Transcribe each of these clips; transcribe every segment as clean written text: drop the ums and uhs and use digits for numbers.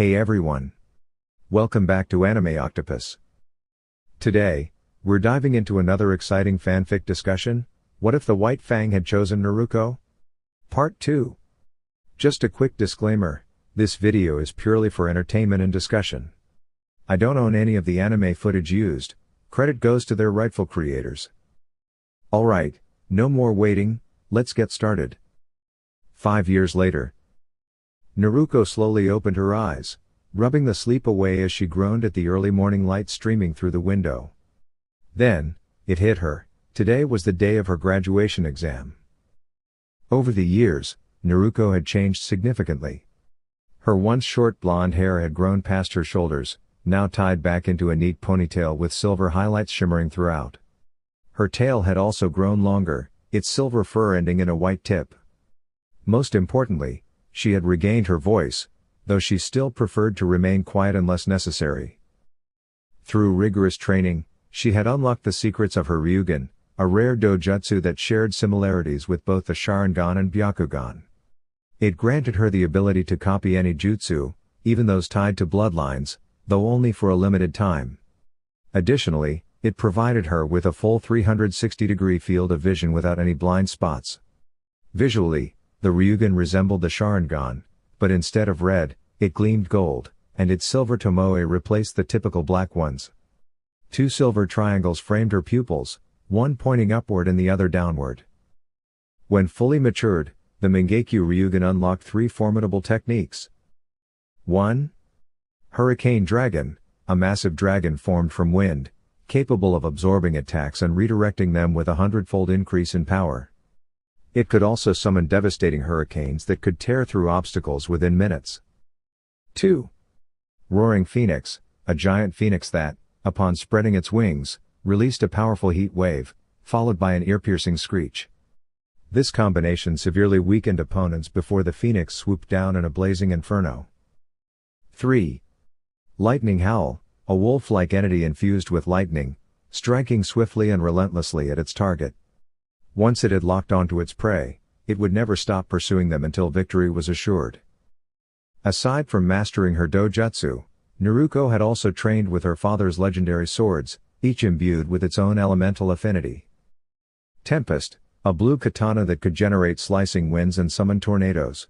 Hey everyone! Welcome back to Anime Octopus. Today, we're diving into another exciting fanfic discussion. What if the White Fang had chosen Naruko? Part 2. Just a quick disclaimer, this video is purely for entertainment and discussion. I don't own any of the anime footage used, credit goes to their rightful creators. Alright, no more waiting, let's get started. 5 years later. Naruko slowly opened her eyes, rubbing the sleep away as she groaned at the early morning light streaming through the window. Then, it hit her, today was the day of her graduation exam. Over the years, Naruko had changed significantly. Her once short blonde hair had grown past her shoulders, now tied back into a neat ponytail with silver highlights shimmering throughout. Her tail had also grown longer, its silver fur ending in a white tip. Most importantly, she had regained her voice, though she still preferred to remain quiet unless necessary. Through rigorous training, she had unlocked the secrets of her Ryugen, a rare dojutsu that shared similarities with both the Sharingan and Byakugan. It granted her the ability to copy any jutsu, even those tied to bloodlines, though only for a limited time. Additionally, it provided her with a full 360-degree field of vision without any blind spots. Visually, the Ryugen resembled the Sharingan, but instead of red, it gleamed gold, and its silver tomoe replaced the typical black ones. 2 silver triangles framed her pupils, one pointing upward and the other downward. When fully matured, the Mangekyo Ryugen unlocked 3 formidable techniques. 1. Hurricane Dragon, a massive dragon formed from wind, capable of absorbing attacks and redirecting them with a 100-fold increase in power. It could also summon devastating hurricanes that could tear through obstacles within minutes. 2. Roaring Phoenix, a giant phoenix that, upon spreading its wings, released a powerful heat wave, followed by an ear-piercing screech. This combination severely weakened opponents before the phoenix swooped down in a blazing inferno. 3. Lightning Howl, a wolf-like entity infused with lightning, striking swiftly and relentlessly at its target. Once it had locked onto its prey, it would never stop pursuing them until victory was assured. Aside from mastering her dojutsu, Naruko had also trained with her father's legendary swords, each imbued with its own elemental affinity. Tempest, a blue katana that could generate slicing winds and summon tornadoes.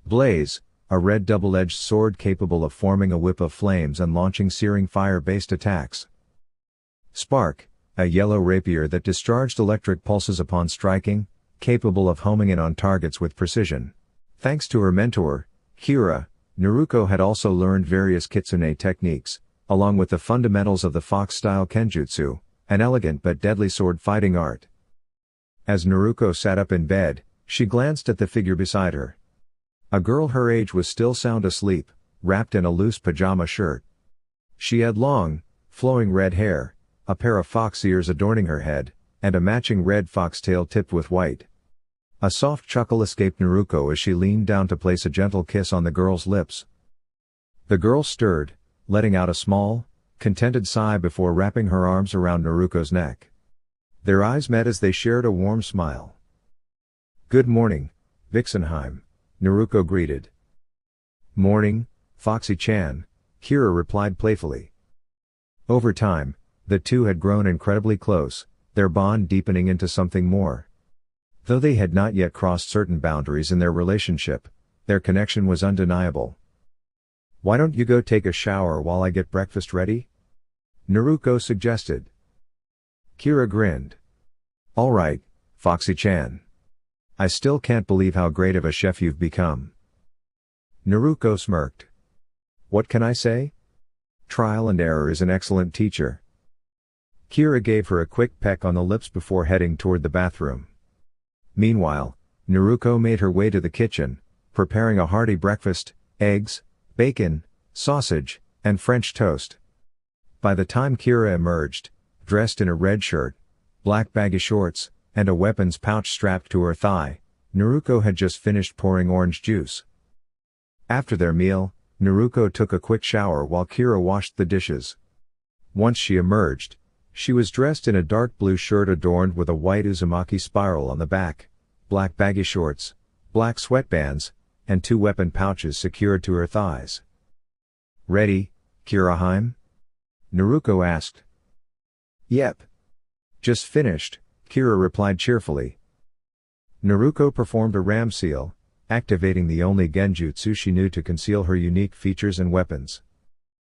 Blaze, a red double-edged sword capable of forming a whip of flames and launching searing fire-based attacks. Spark, a yellow rapier that discharged electric pulses upon striking, capable of homing in on targets with precision. Thanks to her mentor, Kira, Naruko had also learned various kitsune techniques, along with the fundamentals of the fox-style kenjutsu, an elegant but deadly sword-fighting art. As Naruko sat up in bed, she glanced at the figure beside her. A girl her age was still sound asleep, wrapped in a loose pajama shirt. She had long, flowing red hair, a pair of fox ears adorning her head, and a matching red foxtail tipped with white. A soft chuckle escaped Naruko as she leaned down to place a gentle kiss on the girl's lips. The girl stirred, letting out a small, contented sigh before wrapping her arms around Naruko's neck. Their eyes met as they shared a warm smile. "Good morning, Vixenheim," Naruko greeted. "Morning, Foxy-chan," Kira replied playfully. Over time, the two had grown incredibly close, their bond deepening into something more. Though they had not yet crossed certain boundaries in their relationship, their connection was undeniable. "Why don't you go take a shower while I get breakfast ready?" Naruko suggested. Kira grinned. "Alright, Foxy-chan. I still can't believe how great of a chef you've become." Naruko smirked. "What can I say? Trial and error is an excellent teacher." Kira gave her a quick peck on the lips before heading toward the bathroom. Meanwhile, Naruko made her way to the kitchen, preparing a hearty breakfast: eggs, bacon, sausage, and French toast. By the time Kira emerged, dressed in a red shirt, black baggy shorts, and a weapons pouch strapped to her thigh, Naruko had just finished pouring orange juice. After their meal, Naruko took a quick shower while Kira washed the dishes. Once she emerged, she was dressed in a dark blue shirt adorned with a white Uzumaki spiral on the back, black baggy shorts, black sweatbands, and 2 weapon pouches secured to her thighs. Ready, Kiraheim? Naruko asked. Yep. Just finished, Kira replied cheerfully. Naruko performed a ram seal, activating the only genjutsu she knew to conceal her unique features and weapons.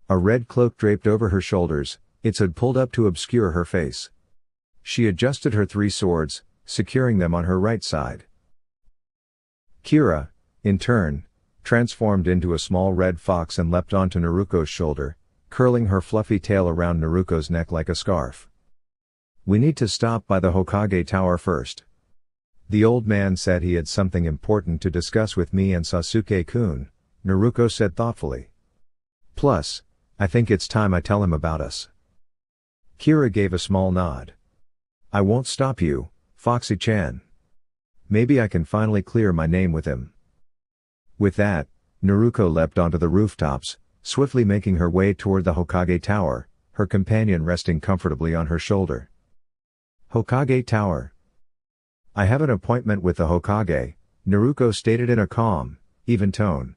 A red cloak draped over her shoulders, its hood pulled up to obscure her face. She adjusted her 3 swords, securing them on her right side. Kira, in turn, transformed into a small red fox and leapt onto Naruko's shoulder, curling her fluffy tail around Naruko's neck like a scarf. We need to stop by the Hokage Tower first. The old man said he had something important to discuss with me and Sasuke-kun, Naruko said thoughtfully. Plus, I think it's time I tell him about us. Kira gave a small nod. I won't stop you, Foxy-chan. Maybe I can finally clear my name with him. With that, Naruko leapt onto the rooftops, swiftly making her way toward the Hokage Tower, her companion resting comfortably on her shoulder. Hokage Tower. I have an appointment with the Hokage, Naruko stated in a calm, even tone.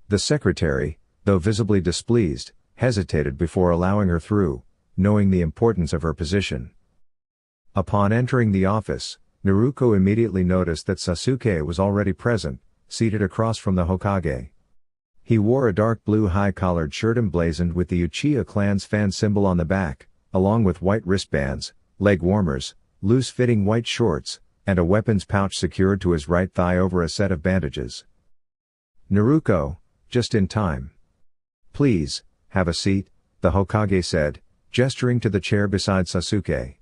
The secretary, though visibly displeased, hesitated before allowing her through, knowing the importance of her position. Upon entering the office, Naruko immediately noticed that Sasuke was already present, seated across from the Hokage. He wore a dark blue high-collared shirt emblazoned with the Uchiha clan's fan symbol on the back, along with white wristbands, leg warmers, loose-fitting white shorts, and a weapons pouch secured to his right thigh over a set of bandages. Naruko, just in time. Please, have a seat, the Hokage said, gesturing to the chair beside Sasuke.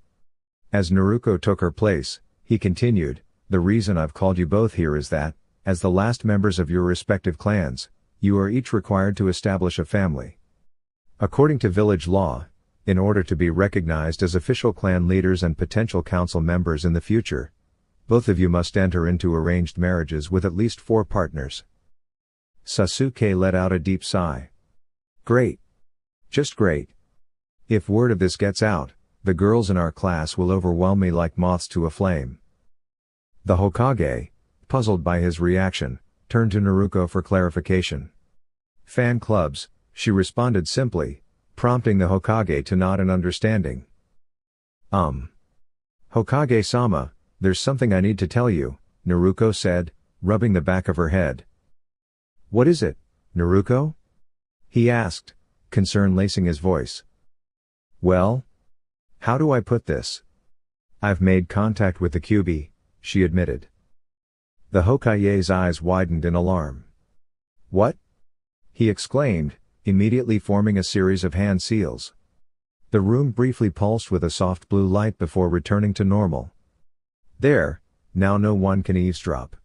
As Naruko took her place, he continued, the reason I've called you both here is that, as the last members of your respective clans, you are each required to establish a family. According to village law, in order to be recognized as official clan leaders and potential council members in the future, both of you must enter into arranged marriages with at least 4 partners. Sasuke let out a deep sigh. Great. Just great. If word of this gets out, the girls in our class will overwhelm me like moths to a flame. The Hokage, puzzled by his reaction, turned to Naruko for clarification. Fan clubs, she responded simply, prompting the Hokage to nod in understanding. Hokage-sama, there's something I need to tell you, Naruko said, rubbing the back of her head. What is it, Naruko? He asked, concern lacing his voice. Well? How do I put this? I've made contact with the Kyuubi, she admitted. The Hokage's eyes widened in alarm. What? He exclaimed, immediately forming a series of hand seals. The room briefly pulsed with a soft blue light before returning to normal. There, now no one can eavesdrop.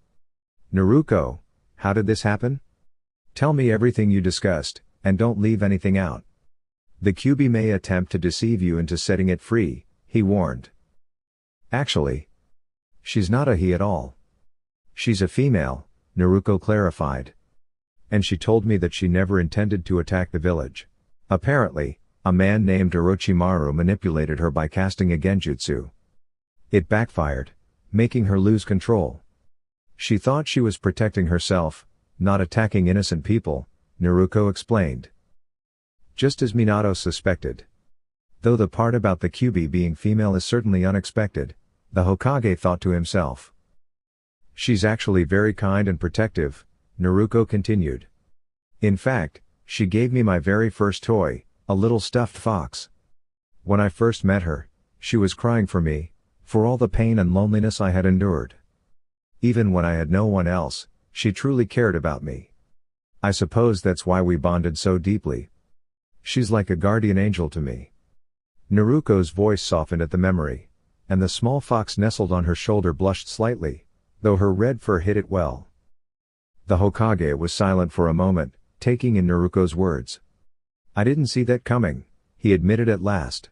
Naruko, how did this happen? Tell me everything you discussed, and don't leave anything out. The Kyuubi may attempt to deceive you into setting it free, he warned. Actually, she's not a he at all. She's a female, Naruko clarified. And she told me that she never intended to attack the village. Apparently, a man named Orochimaru manipulated her by casting a genjutsu. It backfired, making her lose control. She thought she was protecting herself, not attacking innocent people, Naruko explained. Just as Minato suspected. Though the part about the Kyuubi being female is certainly unexpected, the Hokage thought to himself. She's actually very kind and protective, Naruko continued. In fact, she gave me my very first toy, a little stuffed fox. When I first met her, she was crying for me, for all the pain and loneliness I had endured. Even when I had no one else, she truly cared about me. I suppose that's why we bonded so deeply. She's like a guardian angel to me. Naruko's voice softened at the memory, and the small fox nestled on her shoulder blushed slightly, though her red fur hid it well. The Hokage was silent for a moment, taking in Naruko's words. I didn't see that coming, he admitted at last.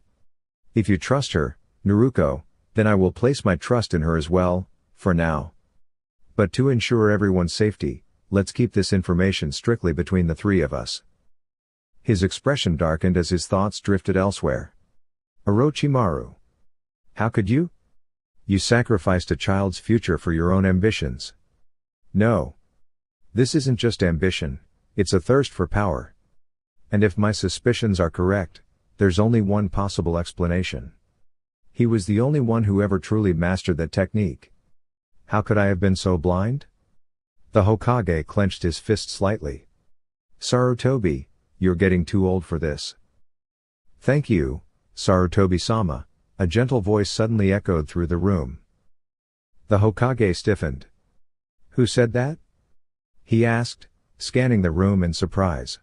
If you trust her, Naruko, then I will place my trust in her as well, for now. But to ensure everyone's safety, let's keep this information strictly between the 3 of us. His expression darkened as his thoughts drifted elsewhere. Orochimaru. How could you? You sacrificed a child's future for your own ambitions. No. This isn't just ambition, it's a thirst for power. And if my suspicions are correct, there's only one possible explanation. He was the only one who ever truly mastered that technique. How could I have been so blind? The Hokage clenched his fist slightly. Sarutobi, you're getting too old for this. Thank you, Sarutobi-sama, a gentle voice suddenly echoed through the room. The Hokage stiffened. Who said that? He asked, scanning the room in surprise.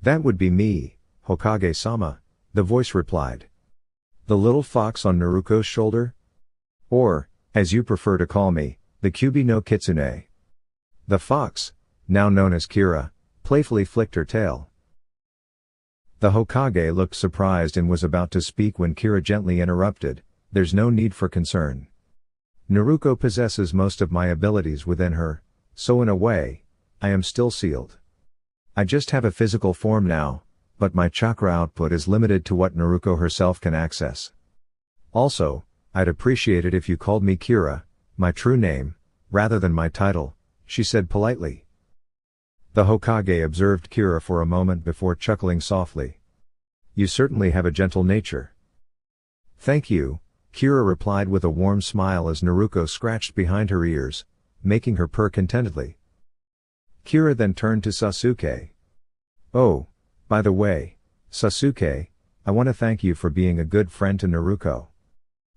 That would be me, Hokage-sama, the voice replied. The little fox on Naruko's shoulder? Or, as you prefer to call me, the Kyubi no Kitsune. The fox, now known as Kira, playfully flicked her tail. The Hokage looked surprised and was about to speak when Kira gently interrupted, there's no need for concern. Naruko possesses most of my abilities within her, so in a way, I am still sealed. I just have a physical form now, but my chakra output is limited to what Naruko herself can access. Also, I'd appreciate it if you called me Kira, my true name, rather than my title, she said politely. The Hokage observed Kira for a moment before chuckling softly. You certainly have a gentle nature. Thank you, Kira replied with a warm smile as Naruko scratched behind her ears, making her purr contentedly. Kira then turned to Sasuke. Oh, by the way, Sasuke, I want to thank you for being a good friend to Naruko.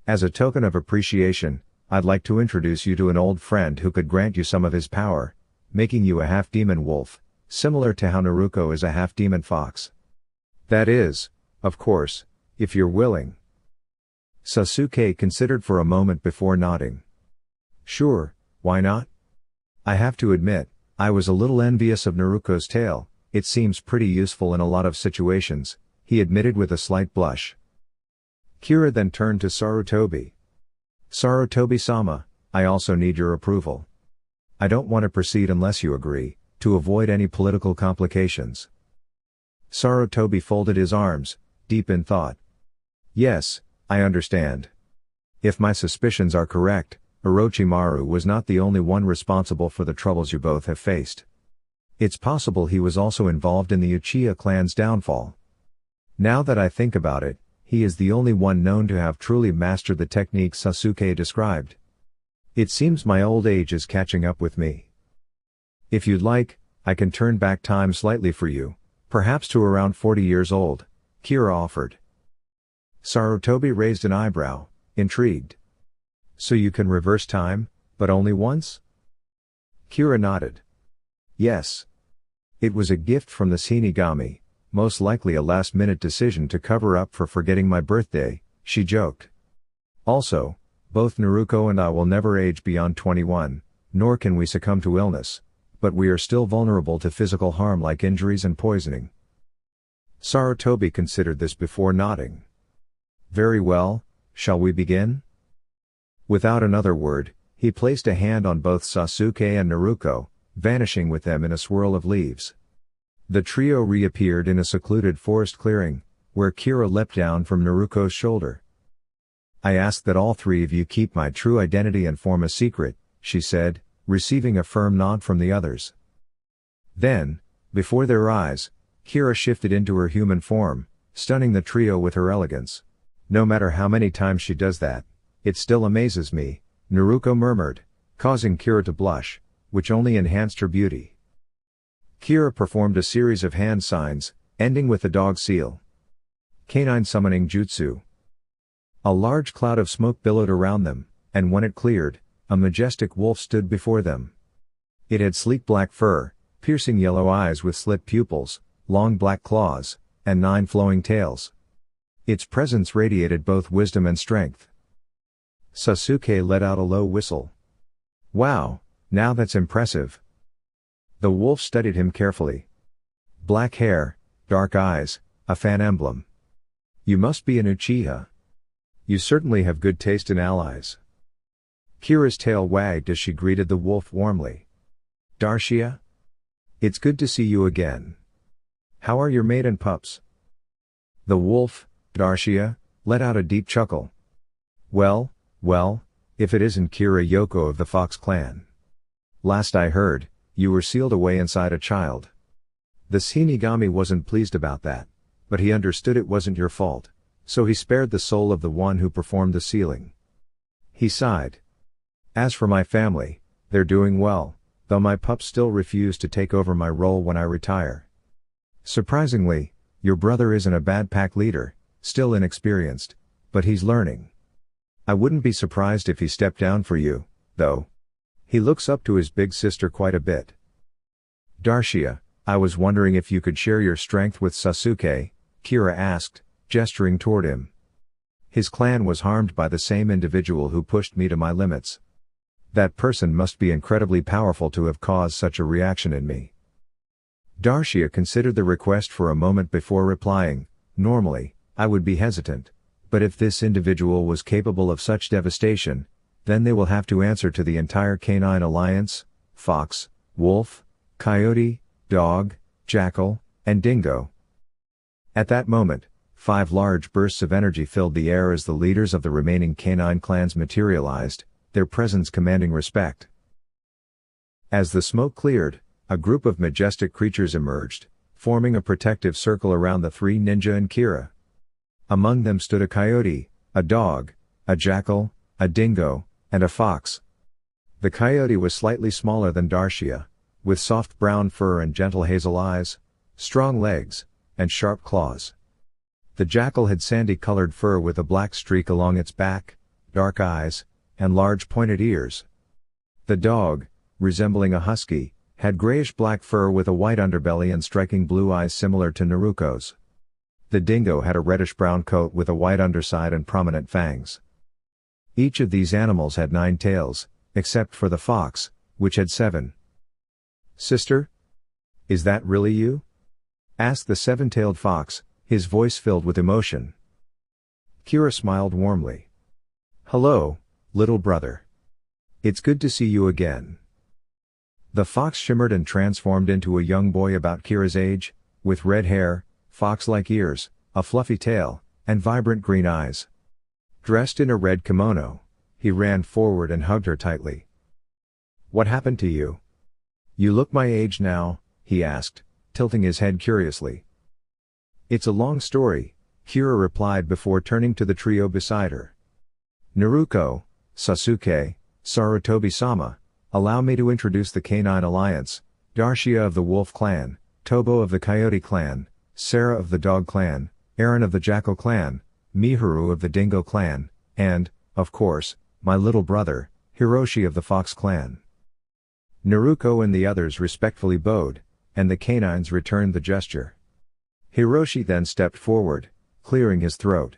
As a token of appreciation, I'd like to introduce you to an old friend who could grant you some of his power, making you a half-demon wolf, similar to how Naruko is a half-demon fox. That is, of course, if you're willing. Sasuke considered for a moment before nodding. Sure, why not? I have to admit, I was a little envious of Naruko's tail, it seems pretty useful in a lot of situations, he admitted with a slight blush. Kira then turned to Sarutobi. Sarutobi-sama, I also need your approval. I don't want to proceed unless you agree, to avoid any political complications. Sarutobi folded his arms, deep in thought. Yes, I understand. If my suspicions are correct, Orochimaru was not the only one responsible for the troubles you both have faced. It's possible he was also involved in the Uchiha clan's downfall. Now that I think about it, he is the only one known to have truly mastered the technique Sasuke described. It seems my old age is catching up with me. If you'd like, I can turn back time slightly for you, perhaps to around 40 years old, Kira offered. Sarutobi raised an eyebrow, intrigued. So you can reverse time, but only once? Kira nodded. Yes. It was a gift from the Shinigami, most likely a last-minute decision to cover up for forgetting my birthday, she joked. Also, both Naruko and I will never age beyond 21, nor can we succumb to illness, but we are still vulnerable to physical harm like injuries and poisoning. Sarutobi considered this before nodding. Very well, shall we begin? Without another word, he placed a hand on both Sasuke and Naruko, vanishing with them in a swirl of leaves. The trio reappeared in a secluded forest clearing, where Kira leapt down from Naruko's shoulder. I ask that all three of you keep my true identity and form a secret, she said, receiving a firm nod from the others. Then, before their eyes, Kira shifted into her human form, stunning the trio with her elegance. No matter how many times she does that, it still amazes me, Naruko murmured, causing Kira to blush, which only enhanced her beauty. Kira performed a series of hand signs, ending with the dog seal. Canine summoning jutsu. A large cloud of smoke billowed around them, and when it cleared, a majestic wolf stood before them. It had sleek black fur, piercing yellow eyes with slit pupils, long black claws, and 9 flowing tails. Its presence radiated both wisdom and strength. Sasuke let out a low whistle. Wow, now that's impressive. The wolf studied him carefully. Black hair, dark eyes, a fan emblem. You must be an Uchiha. You certainly have good taste in allies. Kira's tail wagged as she greeted the wolf warmly. Darshia? It's good to see you again. How are your mate and pups? The wolf, Darshia, let out a deep chuckle. Well, if it isn't Kira Yoko of the Fox clan. Last I heard, you were sealed away inside a child. The Shinigami wasn't pleased about that, but he understood it wasn't your fault, so he spared the soul of the one who performed the sealing. He sighed. As for my family, they're doing well, though my pups still refuse to take over my role when I retire. Surprisingly, your brother isn't a bad pack leader, still inexperienced, but he's learning. I wouldn't be surprised if he stepped down for you, though. He looks up to his big sister quite a bit. Darshia, I was wondering if you could share your strength with Sasuke, Kira asked, gesturing toward him. His clan was harmed by the same individual who pushed me to my limits. That person must be incredibly powerful to have caused such a reaction in me. Darshia considered the request for a moment before replying. Normally, I would be hesitant, but if this individual was capable of such devastation, then they will have to answer to the entire canine alliance: fox, wolf, coyote, dog, jackal, and dingo. At that moment, 5 large bursts of energy filled the air as the leaders of the remaining canine clans materialized, their presence commanding respect. As the smoke cleared, a group of majestic creatures emerged, forming a protective circle around the 3 ninja and Kira. Among them stood a coyote, a dog, a jackal, a dingo, and a fox. The coyote was slightly smaller than Darshia, with soft brown fur and gentle hazel eyes, strong legs, and sharp claws. The jackal had sandy-colored fur with a black streak along its back, dark eyes, and large pointed ears. The dog, resembling a husky, had grayish-black fur with a white underbelly and striking blue eyes similar to Naruko's. The dingo had a reddish-brown coat with a white underside and prominent fangs. Each of these animals had 9 tails, except for the fox, which had 7. "Sister? Is that really you?" asked the 7-tailed fox, his voice filled with emotion. Kira smiled warmly. "Hello, little brother. It's good to see you again." The fox shimmered and transformed into a young boy about Kira's age, with red hair, fox-like ears, a fluffy tail, and vibrant green eyes. Dressed in a red kimono, he ran forward and hugged her tightly. "What happened to you? You look my age now," he asked, tilting his head curiously. "It's a long story," Kira replied before turning to the trio beside her. "Naruko, Sasuke, Sarutobi-sama, allow me to introduce the Canine Alliance: Darshia of the Wolf Clan, Tobo of the Coyote Clan, Sarah of the Dog Clan, Aaron of the Jackal Clan, Miharu of the Dingo Clan, and, of course, my little brother, Hiroshi of the Fox Clan." Naruko and the others respectfully bowed, and the canines returned the gesture. Hiroshi then stepped forward, clearing his throat.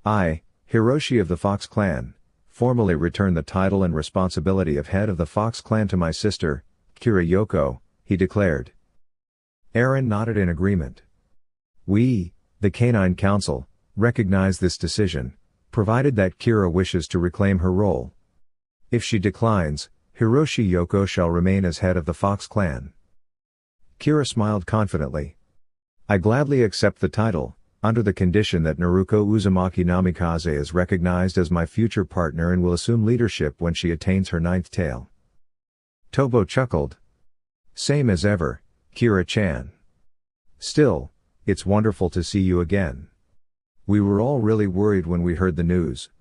"I, Hiroshi of the Fox Clan, formally return the title and responsibility of head of the Fox Clan to my sister, Kira Yoko," he declared. Aaron nodded in agreement. "We, the Canine Council, recognize this decision, provided that Kira wishes to reclaim her role. If she declines, Hiroshi Yoko shall remain as head of the Fox Clan." Kira smiled confidently. "I gladly accept the title, under the condition that Naruko Uzumaki Namikaze is recognized as my future partner and will assume leadership when she attains her 9th tail." Tobo chuckled. "Same as ever, Kira-chan. Still, it's wonderful to see you again. We were all really worried when we heard the news."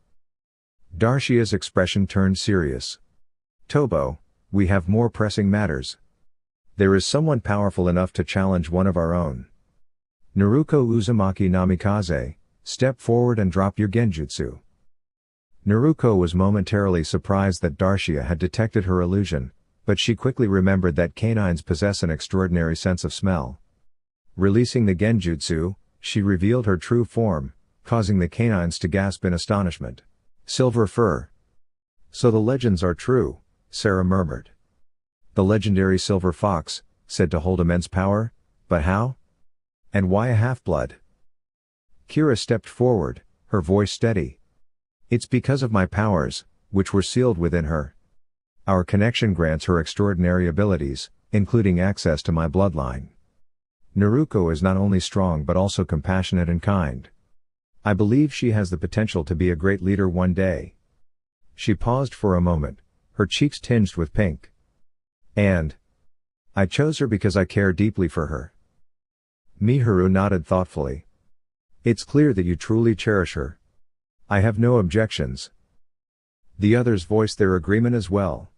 Darshia's expression turned serious. "Tobo, we have more pressing matters. There is someone powerful enough to challenge one of our own. Naruko Uzumaki Namikaze, step forward and drop your genjutsu." Naruko was momentarily surprised that Darshia had detected her illusion, but she quickly remembered that canines possess an extraordinary sense of smell. Releasing the genjutsu, she revealed her true form, causing the canines to gasp in astonishment. "Silver fur. So the legends are true," Sarah murmured. "The legendary silver fox, said to hold immense power, but how? And why a half-blood?" Kira stepped forward, her voice steady. "It's because of my powers, which were sealed within her. Our connection grants her extraordinary abilities, including access to my bloodline. Naruko is not only strong but also compassionate and kind. I believe she has the potential to be a great leader one day." She paused for a moment, her cheeks tinged with pink. "And I chose her because I care deeply for her. Miharu nodded thoughtfully. It's clear that you truly cherish her. I have no objections. The others voiced their agreement as well.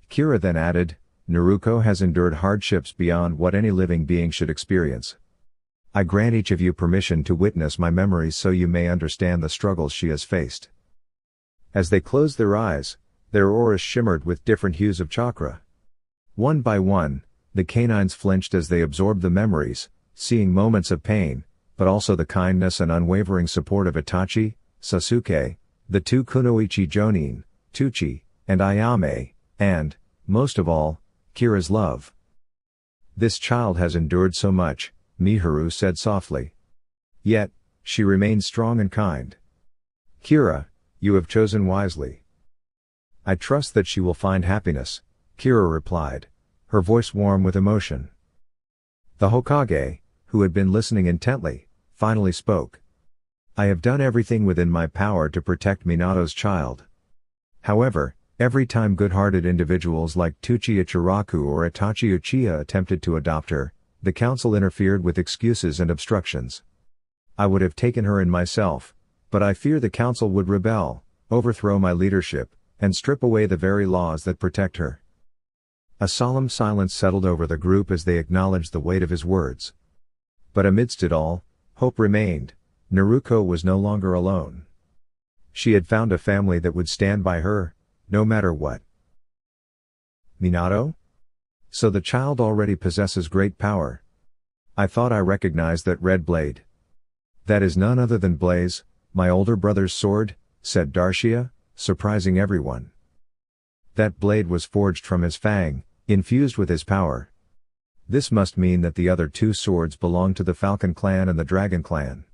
Kira then added, Naruko has endured hardships beyond what any living being should experience. I grant each of you permission to witness my memories so you may understand the struggles she has faced. As they closed their eyes, their auras shimmered with different hues of chakra. One by one, the canines flinched as they absorbed the memories, seeing moments of pain, but also the kindness and unwavering support of Itachi, Sasuke, the two Kunoichi Jonin, Tuchi, and Ayame, and, most of all, Kira's love. This child has endured so much, Miharu said softly. Yet, she remains strong and kind. Kira, you have chosen wisely. I trust that she will find happiness, Kira replied, her voice warm with emotion. The Hokage, who had been listening intently, finally spoke. I have done everything within my power to protect Minato's child. However, every time good-hearted individuals like Tuchi Ichiraku or Itachi Uchiha attempted to adopt her, the council interfered with excuses and obstructions. I would have taken her in myself, but I fear the council would rebel, overthrow my leadership, and strip away the very laws that protect her. A solemn silence settled over the group as they acknowledged the weight of his words. But amidst it all, hope remained. Naruko was no longer alone. She had found a family that would stand by her, no matter what. Minato? So the child already possesses great power. I thought I recognized that red blade. That is none other than Blaze, my older brother's sword, said Darshia, surprising everyone. That blade was forged from his Fang, infused with his power. This must mean that the other two swords belong to the Falcon clan and the Dragon clan.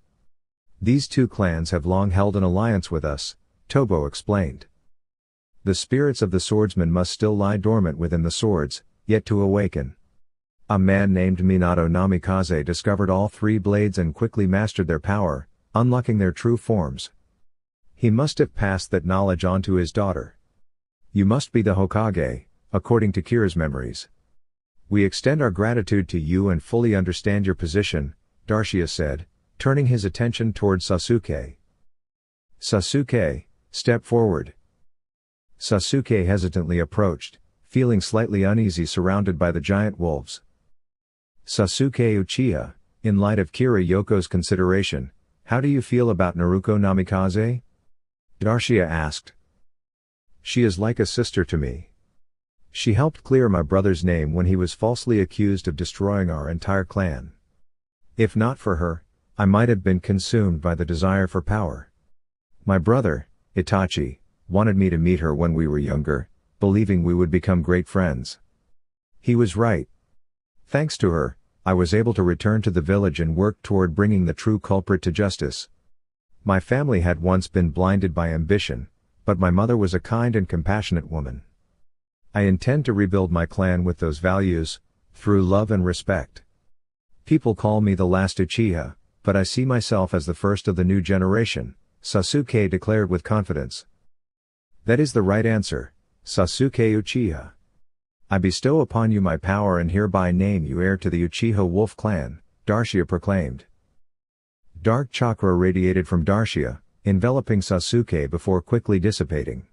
These two clans have long held an alliance with us, Tobo explained. The spirits of the swordsmen must still lie dormant within the swords, yet to awaken. A man named Minato Namikaze discovered all three blades and quickly mastered their power, unlocking their true forms. He must have passed that knowledge on to his daughter. You must be the Hokage, according to Kira's memories. We extend our gratitude to you and fully understand your position, Darshia said, turning his attention towards Sasuke. Sasuke, step forward. Sasuke hesitantly approached, feeling slightly uneasy surrounded by the giant wolves. Sasuke Uchiha, in light of Kira Yoko's consideration, how do you feel about Naruko Namikaze? Darshia asked. She is like a sister to me. She helped clear my brother's name when he was falsely accused of destroying our entire clan. If not for her, I might have been consumed by the desire for power. My brother, Itachi, wanted me to meet her when we were younger, believing we would become great friends. He was right. Thanks to her, I was able to return to the village and work toward bringing the true culprit to justice. My family had once been blinded by ambition, but my mother was a kind and compassionate woman. I intend to rebuild my clan with those values, through love and respect. People call me the last Uchiha, but I see myself as the first of the new generation, Sasuke declared with confidence. That is the right answer, Sasuke Uchiha. I bestow upon you my power and hereby name you heir to the Uchiha Wolf clan, Darshia proclaimed. Dark chakra radiated from Darshia, enveloping Sasuke before quickly dissipating.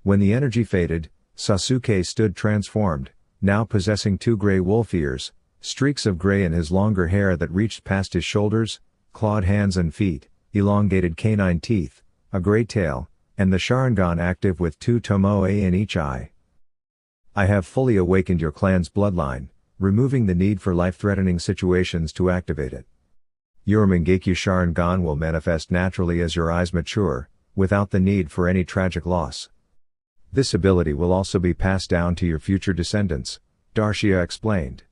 When the energy faded, Sasuke stood transformed, now possessing two gray wolf ears, streaks of gray in his longer hair that reached past his shoulders, clawed hands and feet, elongated canine teeth, a gray tail, and the Sharingan active with two Tomoe in each eye. I have fully awakened your clan's bloodline, removing the need for life-threatening situations to activate it. Your Mangekyo Sharingan will manifest naturally as your eyes mature, without the need for any tragic loss. This ability will also be passed down to your future descendants, Darshia explained.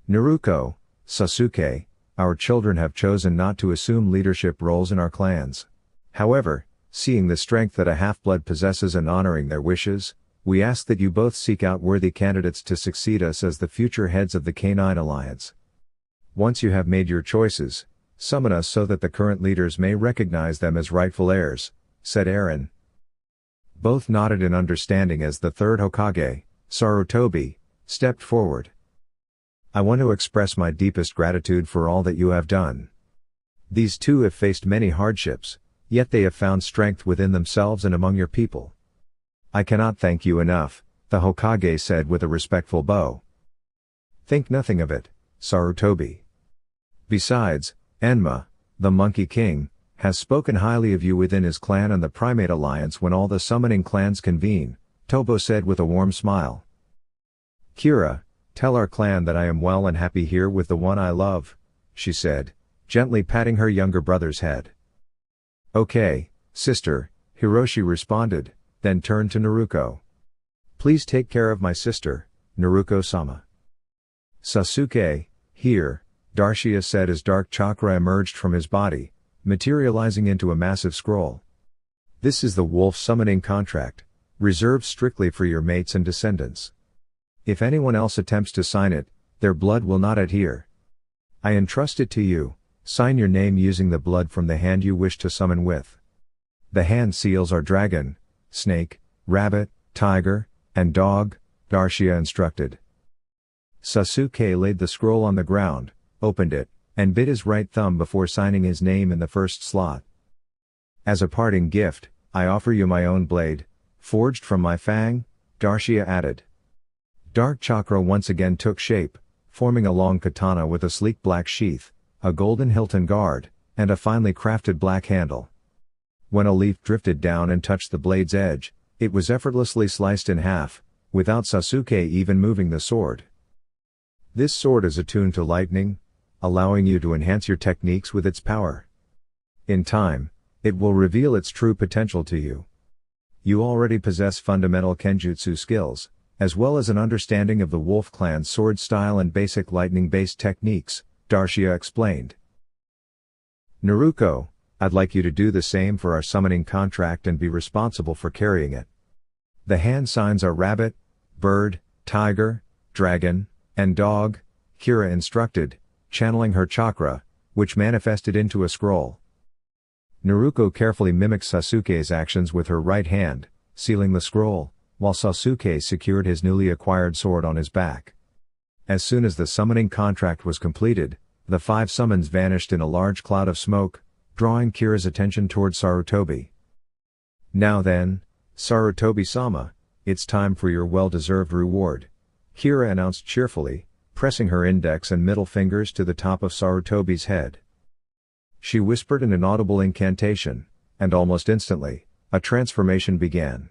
Naruko, Sasuke, our children have chosen not to assume leadership roles in our clans. However, seeing the strength that a half-blood possesses and honoring their wishes, we ask that you both seek out worthy candidates to succeed us as the future heads of the Canine Alliance. Once you have made your choices, summon us so that the current leaders may recognize them as rightful heirs, said Eren. Both nodded in understanding as the third Hokage, Sarutobi, stepped forward. I want to express my deepest gratitude for all that you have done. These two have faced many hardships, yet they have found strength within themselves and among your people. I cannot thank you enough, the Hokage said with a respectful bow. Think nothing of it, Sarutobi. Besides, Enma, the Monkey King, has spoken highly of you within his clan and the Primate Alliance when all the summoning clans convene, Tobo said with a warm smile. Kira, tell our clan that I am well and happy here with the one I love, she said, gently patting her younger brother's head. Okay, sister, Hiroshi responded, then turned to Naruko. Please take care of my sister, Naruko-sama. Sasuke, here, Darshia said as dark chakra emerged from his body, materializing into a massive scroll. This is the wolf summoning contract, reserved strictly for your mates and descendants. If anyone else attempts to sign it, their blood will not adhere. I entrust it to you, sign your name using the blood from the hand you wish to summon with. The hand seals are dragon, snake, rabbit, tiger, and dog, Darshia instructed. Sasuke laid the scroll on the ground, opened it, and bit his right thumb before signing his name in the first slot. As a parting gift, I offer you my own blade, forged from my Fang, Darshia added. Dark chakra once again took shape, forming a long katana with a sleek black sheath, a golden hilton guard, and a finely crafted black handle. When a leaf drifted down and touched the blade's edge, it was effortlessly sliced in half, without Sasuke even moving the sword. This sword is attuned to lightning, allowing you to enhance your techniques with its power. In time, it will reveal its true potential to you. You already possess fundamental kenjutsu skills, as well as an understanding of the Wolf Clan's sword style and basic lightning-based techniques, Darshia explained. Naruko, I'd like you to do the same for our summoning contract and be responsible for carrying it. The hand signs are rabbit, bird, tiger, dragon, and dog, Kira instructed, channeling her chakra, which manifested into a scroll. Naruko carefully mimicked Sasuke's actions with her right hand, sealing the scroll, while Sasuke secured his newly acquired sword on his back. As soon as the summoning contract was completed, the 5 summons vanished in a large cloud of smoke, drawing Kira's attention toward Sarutobi. Now then, Sarutobi-sama, it's time for your well-deserved reward, Kira announced cheerfully, pressing her index and middle fingers to the top of Sarutobi's head. She whispered an inaudible incantation, and almost instantly, a transformation began.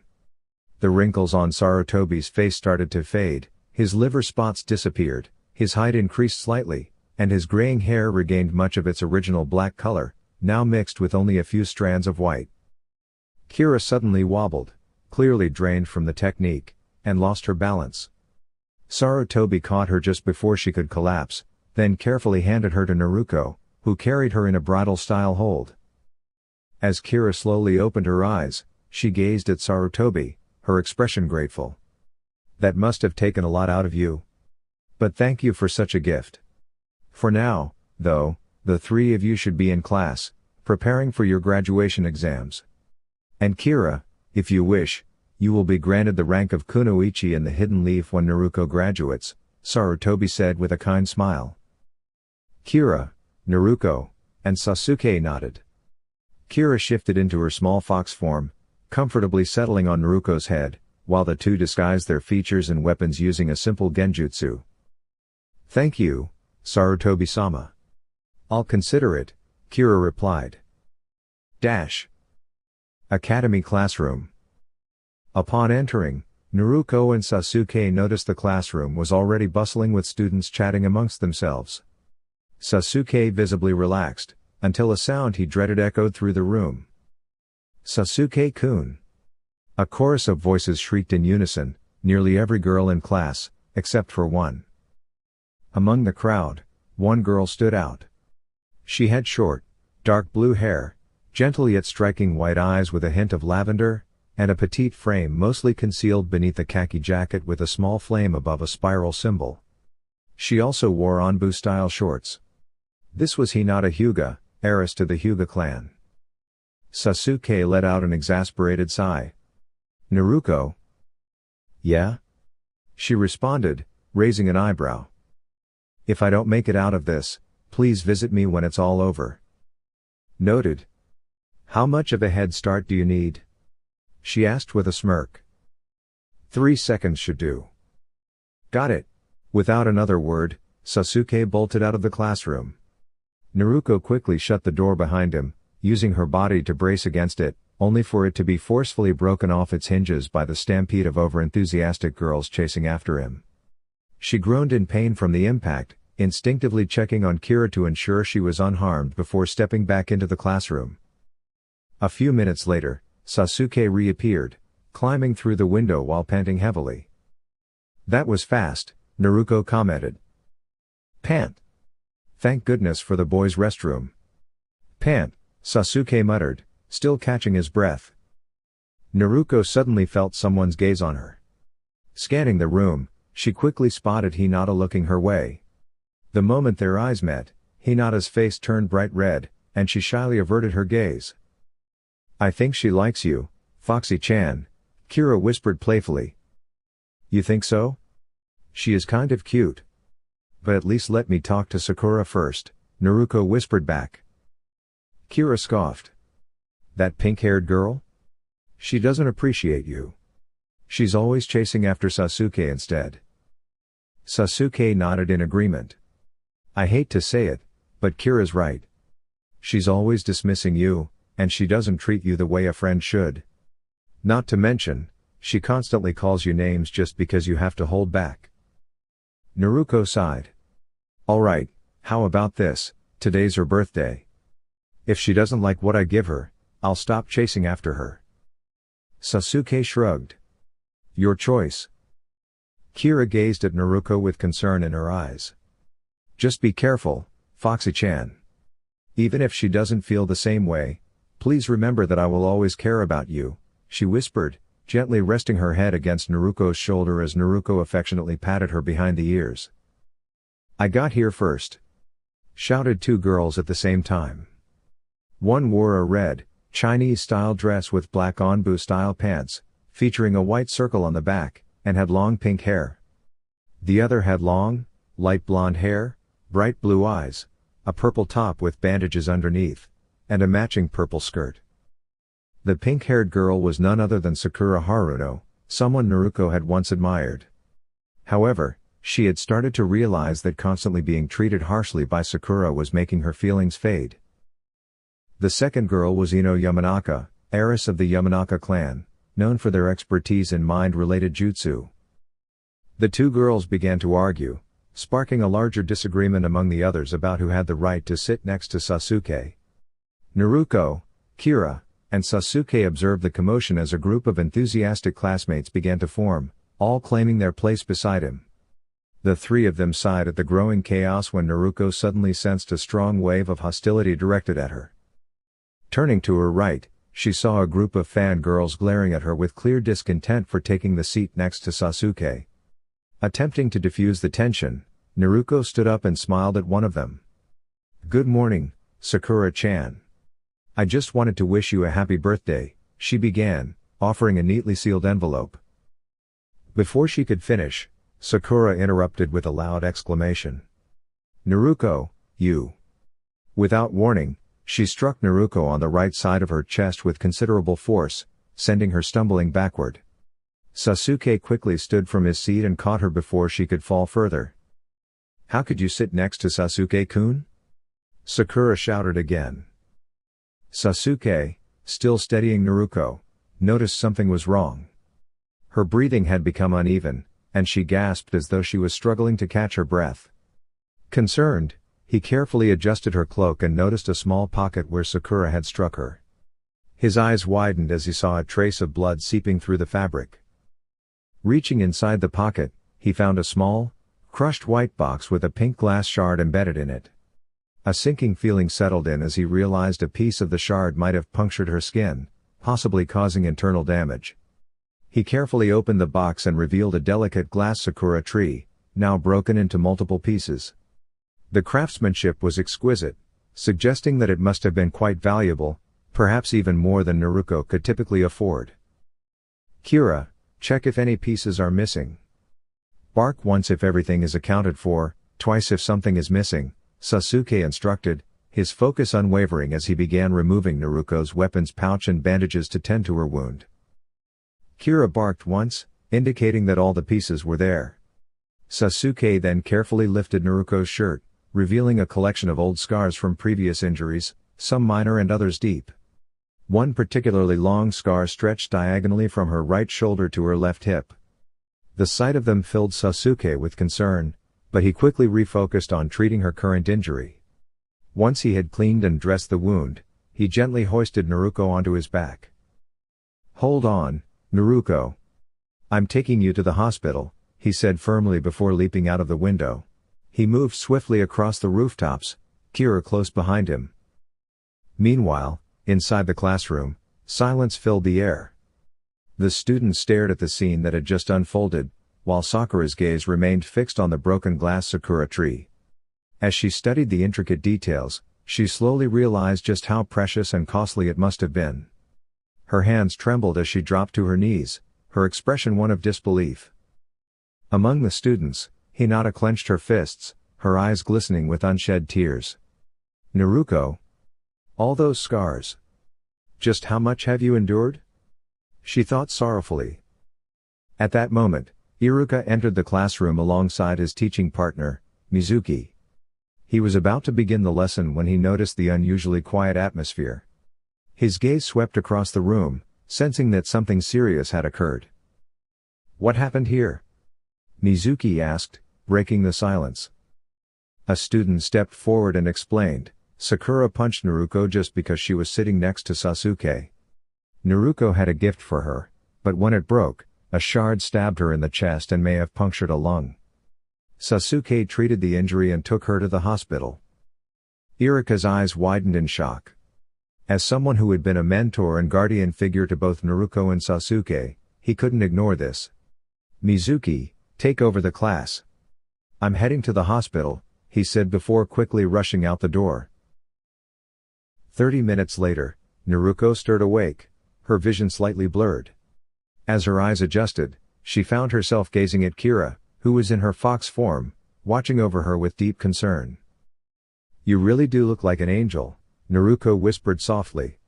The wrinkles on Sarutobi's face started to fade, his liver spots disappeared, his height increased slightly, and his graying hair regained much of its original black color, now mixed with only a few strands of white. Kira suddenly wobbled, clearly drained from the technique, and lost her balance. Sarutobi caught her just before she could collapse, then carefully handed her to Naruko, who carried her in a bridal-style hold. As Kira slowly opened her eyes, she gazed at Sarutobi, her expression grateful. That must have taken a lot out of you. But thank you for such a gift. For now, though, the 3 of you should be in class, preparing for your graduation exams. And Kira, if you wish, you will be granted the rank of Kunoichi in the Hidden Leaf when Naruko graduates, Sarutobi said with a kind smile. Kira, Naruko, and Sasuke nodded. Kira shifted into her small fox form, comfortably settling on Naruko's head, while the two disguised their features and weapons using a simple genjutsu. Thank you, Sarutobi-sama. I'll consider it, Kira replied. Academy classroom. Upon entering, Naruko and Sasuke noticed the classroom was already bustling with students chatting amongst themselves. Sasuke visibly relaxed, until a sound he dreaded echoed through the room. Sasuke-kun. A chorus of voices shrieked in unison, nearly every girl in class, except for one. Among the crowd, one girl stood out. She had short, dark blue hair, gentle yet striking white eyes with a hint of lavender, and a petite frame mostly concealed beneath a khaki jacket with a small flame above a spiral symbol. She also wore Anbu-style shorts. This was Hinata Hyuga, heiress to the Hyuga clan. Sasuke let out an exasperated sigh. Naruko? Yeah? She responded, raising an eyebrow. If I don't make it out of this, please visit me when it's all over. Noted. How much of a head start do you need? She asked with a smirk. 3 seconds should do. Got it. Without another word, Sasuke bolted out of the classroom. Naruko quickly shut the door behind him, using her body to brace against it, only for it to be forcefully broken off its hinges by the stampede of overenthusiastic girls chasing after him. She groaned in pain from the impact, instinctively checking on Kira to ensure she was unharmed before stepping back into the classroom. A few minutes later, Sasuke reappeared, climbing through the window while panting heavily. That was fast, Naruko commented. Pant. Thank goodness for the boys' restroom. Pant, Sasuke muttered, still catching his breath. Naruko suddenly felt someone's gaze on her. Scanning the room, she quickly spotted Hinata looking her way. The moment their eyes met, Hinata's face turned bright red, and she shyly averted her gaze. I think she likes you, Foxy-chan, Kira whispered playfully. You think so? She is kind of cute. But at least let me talk to Sakura first, Naruko whispered back. Kira scoffed. That pink-haired girl? She doesn't appreciate you. She's always chasing after Sasuke instead. Sasuke nodded in agreement. I hate to say it, but Kira's right. She's always dismissing you, and she doesn't treat you the way a friend should. Not to mention, she constantly calls you names just because you have to hold back. Naruko sighed. Alright, how about this, today's her birthday. If she doesn't like what I give her, I'll stop chasing after her. Sasuke shrugged. Your choice. Kira gazed at Naruko with concern in her eyes. Just be careful, Foxy-chan. Even if she doesn't feel the same way, please remember that I will always care about you, she whispered, gently resting her head against Naruko's shoulder as Naruko affectionately patted her behind the ears. I got here first. Shouted 2 girls at the same time. One wore a red, Chinese-style dress with black onbu-style pants, featuring a white circle on the back, and had long pink hair. The other had long, light blonde hair, bright blue eyes, a purple top with bandages underneath, and a matching purple skirt. The pink-haired girl was none other than Sakura Haruno, someone Naruko had once admired. However, she had started to realize that constantly being treated harshly by Sakura was making her feelings fade. The second girl was Ino Yamanaka, heiress of the Yamanaka clan, known for their expertise in mind-related jutsu. The 2 girls began to argue, sparking a larger disagreement among the others about who had the right to sit next to Sasuke. Naruko, Kira, and Sasuke observed the commotion as a group of enthusiastic classmates began to form, all claiming their place beside him. The 3 of them sighed at the growing chaos when Naruko suddenly sensed a strong wave of hostility directed at her. Turning to her right, she saw a group of fangirls glaring at her with clear discontent for taking the seat next to Sasuke. Attempting to diffuse the tension, Naruko stood up and smiled at one of them. Good morning, Sakura-chan. I just wanted to wish you a happy birthday, she began, offering a neatly sealed envelope. Before she could finish, Sakura interrupted with a loud exclamation. Naruko, you. Without warning, she struck Naruko on the right side of her chest with considerable force, sending her stumbling backward. Sasuke quickly stood from his seat and caught her before she could fall further. How could you sit next to Sasuke-kun? Sakura shouted again. Sasuke, still steadying Naruko, noticed something was wrong. Her breathing had become uneven, and she gasped as though she was struggling to catch her breath. Concerned, he carefully adjusted her cloak and noticed a small pocket where Sakura had struck her. His eyes widened as he saw a trace of blood seeping through the fabric. Reaching inside the pocket, he found a small, crushed white box with a pink glass shard embedded in it. A sinking feeling settled in as he realized a piece of the shard might have punctured her skin, possibly causing internal damage. He carefully opened the box and revealed a delicate glass sakura tree, now broken into multiple pieces. The craftsmanship was exquisite, suggesting that it must have been quite valuable, perhaps even more than Naruko could typically afford. Kira, check if any pieces are missing. Bark once if everything is accounted for, twice if something is missing, Sasuke instructed, his focus unwavering as he began removing Naruko's weapons pouch and bandages to tend to her wound. Kira barked once, indicating that all the pieces were there. Sasuke then carefully lifted Naruko's shirt, revealing a collection of old scars from previous injuries, some minor and others deep. One particularly long scar stretched diagonally from her right shoulder to her left hip. The sight of them filled Sasuke with concern, but he quickly refocused on treating her current injury. Once he had cleaned and dressed the wound, he gently hoisted Naruko onto his back. "Hold on, Naruko. I'm taking you to the hospital," he said firmly before leaping out of the window. He moved swiftly across the rooftops, Kira close behind him. Meanwhile, inside the classroom, silence filled the air. The students stared at the scene that had just unfolded, while Sakura's gaze remained fixed on the broken glass sakura tree. As she studied the intricate details, she slowly realized just how precious and costly it must have been. Her hands trembled as she dropped to her knees, her expression one of disbelief. Among the students, Hinata clenched her fists, her eyes glistening with unshed tears. "Naruko? All those scars. Just how much have you endured?" she thought sorrowfully. At that moment, Iruka entered the classroom alongside his teaching partner, Mizuki. He was about to begin the lesson when he noticed the unusually quiet atmosphere. His gaze swept across the room, sensing that something serious had occurred. "What happened here?" Mizuki asked, breaking the silence. A student stepped forward and explained, "Sakura punched Naruko just because she was sitting next to Sasuke. Naruko had a gift for her, but when it broke, a shard stabbed her in the chest and may have punctured a lung. Sasuke treated the injury and took her to the hospital." Iruka's eyes widened in shock. As someone who had been a mentor and guardian figure to both Naruko and Sasuke, he couldn't ignore this. "Mizuki, take over the class. I'm heading to the hospital," he said before quickly rushing out the door. 30 minutes later, Naruko stirred awake, her vision slightly blurred. As her eyes adjusted, she found herself gazing at Kira, who was in her fox form, watching over her with deep concern. "You really do look like an angel," Naruko whispered softly.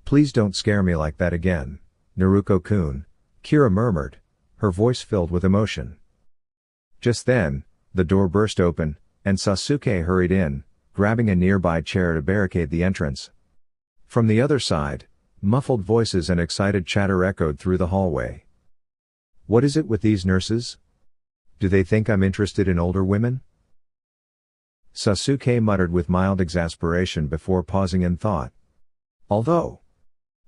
"Please don't scare me like that again, Naruko-kun," Kira murmured, her voice filled with emotion. Just then, the door burst open, and Sasuke hurried in, grabbing a nearby chair to barricade the entrance. From the other side, muffled voices and excited chatter echoed through the hallway. "What is it with these nurses? Do they think I'm interested in older women?" Sasuke muttered with mild exasperation before pausing in thought. "Although,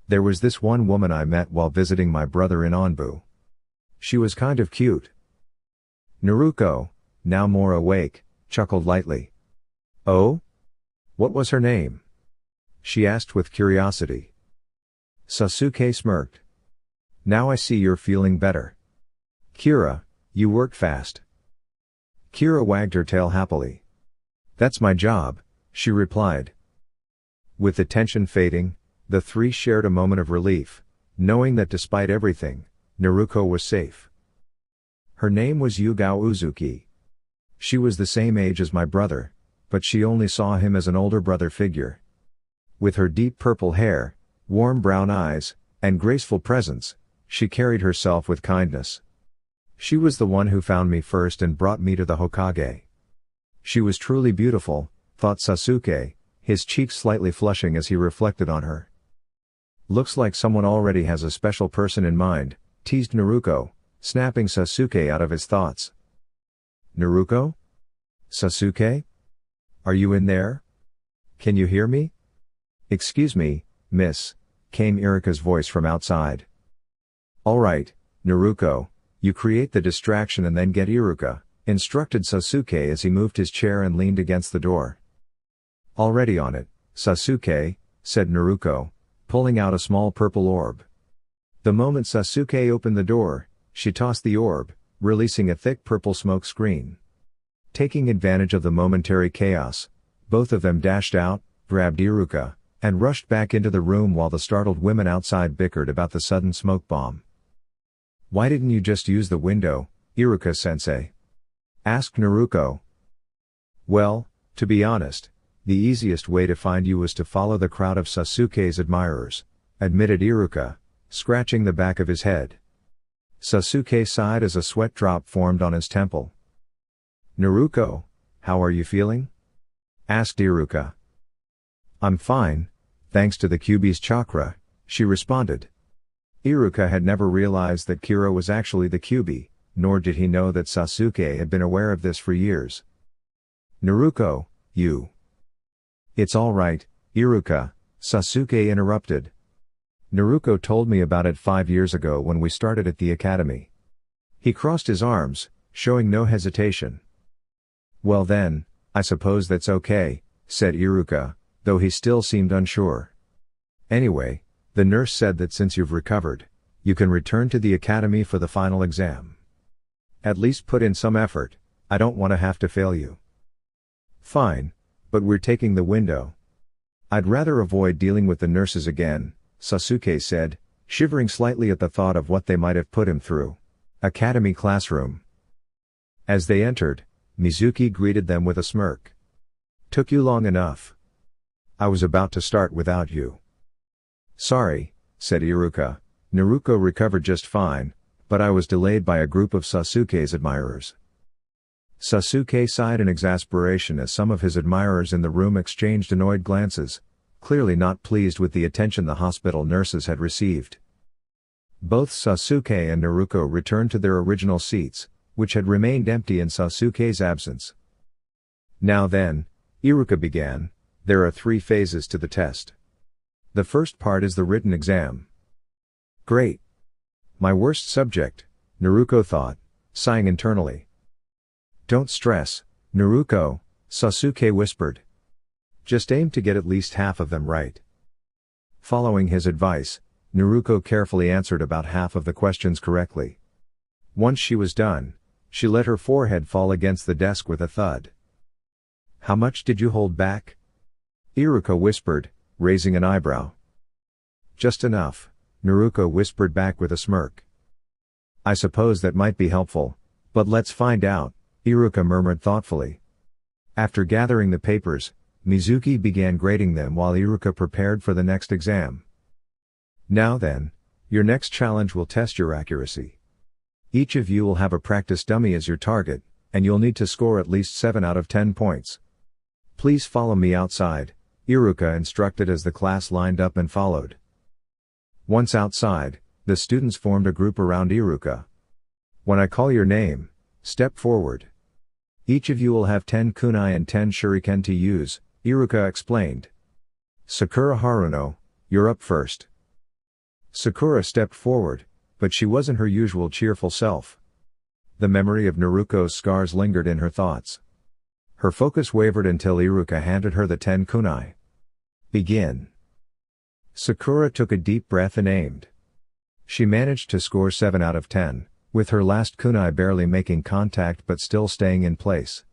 there was this one woman I met while visiting my brother in Onbu. She was kind of cute." Naruko, now more awake, chuckled lightly. "Oh? What was her name?" she asked with curiosity. Sasuke smirked. "Now I see you're feeling better. Kira, you worked fast." Kira wagged her tail happily. "That's my job," she replied. With the tension fading, the three shared a moment of relief, knowing that despite everything, Naruko was safe. Her name was Yugao Uzuki. She was the same age as my brother, but she only saw him as an older brother figure. With her deep purple hair, warm brown eyes, and graceful presence, she carried herself with kindness. She was the one who found me first and brought me to the Hokage. She was truly beautiful, thought Sasuke, his cheeks slightly flushing as he reflected on her. "Looks like someone already has a special person in mind," teased Naruko, snapping Sasuke out of his thoughts. "Naruko? Sasuke? Are you in there? Can you hear me?" "Excuse me, miss," came Iruka's voice from outside. "All right, Naruko, you create the distraction and then get Iruka," instructed Sasuke as he moved his chair and leaned against the door. "Already on it, Sasuke," said Naruko, pulling out a small purple orb. The moment Sasuke opened the door, she tossed the orb, releasing a thick purple smoke screen. Taking advantage of the momentary chaos, both of them dashed out, grabbed Iruka, and rushed back into the room while the startled women outside bickered about the sudden smoke bomb. "Why didn't you just use the window?" Iruka-sensei? Asked Naruko. Well, to be honest, the easiest way to find you was to follow the crowd of Sasuke's admirers, admitted Iruka, scratching the back of his head. Sasuke sighed as a sweat drop formed on his temple. Naruko, how are you feeling? Asked Iruka. I'm fine, thanks to the Kyuubi's chakra, she responded. Iruka had never realized that Kira was actually the Kyuubi, nor did he know that Sasuke had been aware of this for years. Naruko, you. It's all right, Iruka, Sasuke interrupted. Naruko told me about it 5 years ago when we started at the academy. He crossed his arms, showing no hesitation. Well then, I suppose that's okay, said Iruka, though he still seemed unsure. Anyway, the nurse said that since you've recovered, you can return to the academy for the final exam. At least put in some effort, I don't want to have to fail you. Fine, but we're taking the window. I'd rather avoid dealing with the nurses again, Sasuke said, shivering slightly at the thought of what they might have put him through. Academy classroom. As they entered, Mizuki greeted them with a smirk. Took you long enough. I was about to start without you. Sorry, said Iruka. Naruko recovered just fine, but I was delayed by a group of Sasuke's admirers. Sasuke sighed in exasperation as some of his admirers in the room exchanged annoyed glances, clearly not pleased with the attention the hospital nurses had received. Both Sasuke and Naruko returned to their original seats, which had remained empty in Sasuke's absence. Now then, Iruka began, there are 3 phases to the test. The first part is the written exam. Great. My worst subject, Naruko thought, sighing internally. Don't stress, Naruko, Sasuke whispered. Just aim to get at least half of them right. Following his advice, Naruko carefully answered about half of the questions correctly. Once she was done, she let her forehead fall against the desk with a thud. How much did you hold back? Iruka whispered, raising an eyebrow. Just enough, Naruko whispered back with a smirk. I suppose that might be helpful, but let's find out, Iruka murmured thoughtfully. After gathering the papers, Mizuki began grading them while Iruka prepared for the next exam. Now then, your next challenge will test your accuracy. Each of you will have a practice dummy as your target, and you'll need to score at least 7 out of 10 points. Please follow me outside, Iruka instructed as the class lined up and followed. Once outside, the students formed a group around Iruka. When I call your name, step forward. Each of you will have 10 kunai and 10 shuriken to use, Iruka explained. Sakura Haruno, you're up first. Sakura stepped forward, but she wasn't her usual cheerful self. The memory of Naruko's scars lingered in her thoughts. Her focus wavered until Iruka handed her the 10 kunai. Begin. Sakura took a deep breath and aimed. She managed to score 7 out of 10, with her last kunai barely making contact but still staying in place.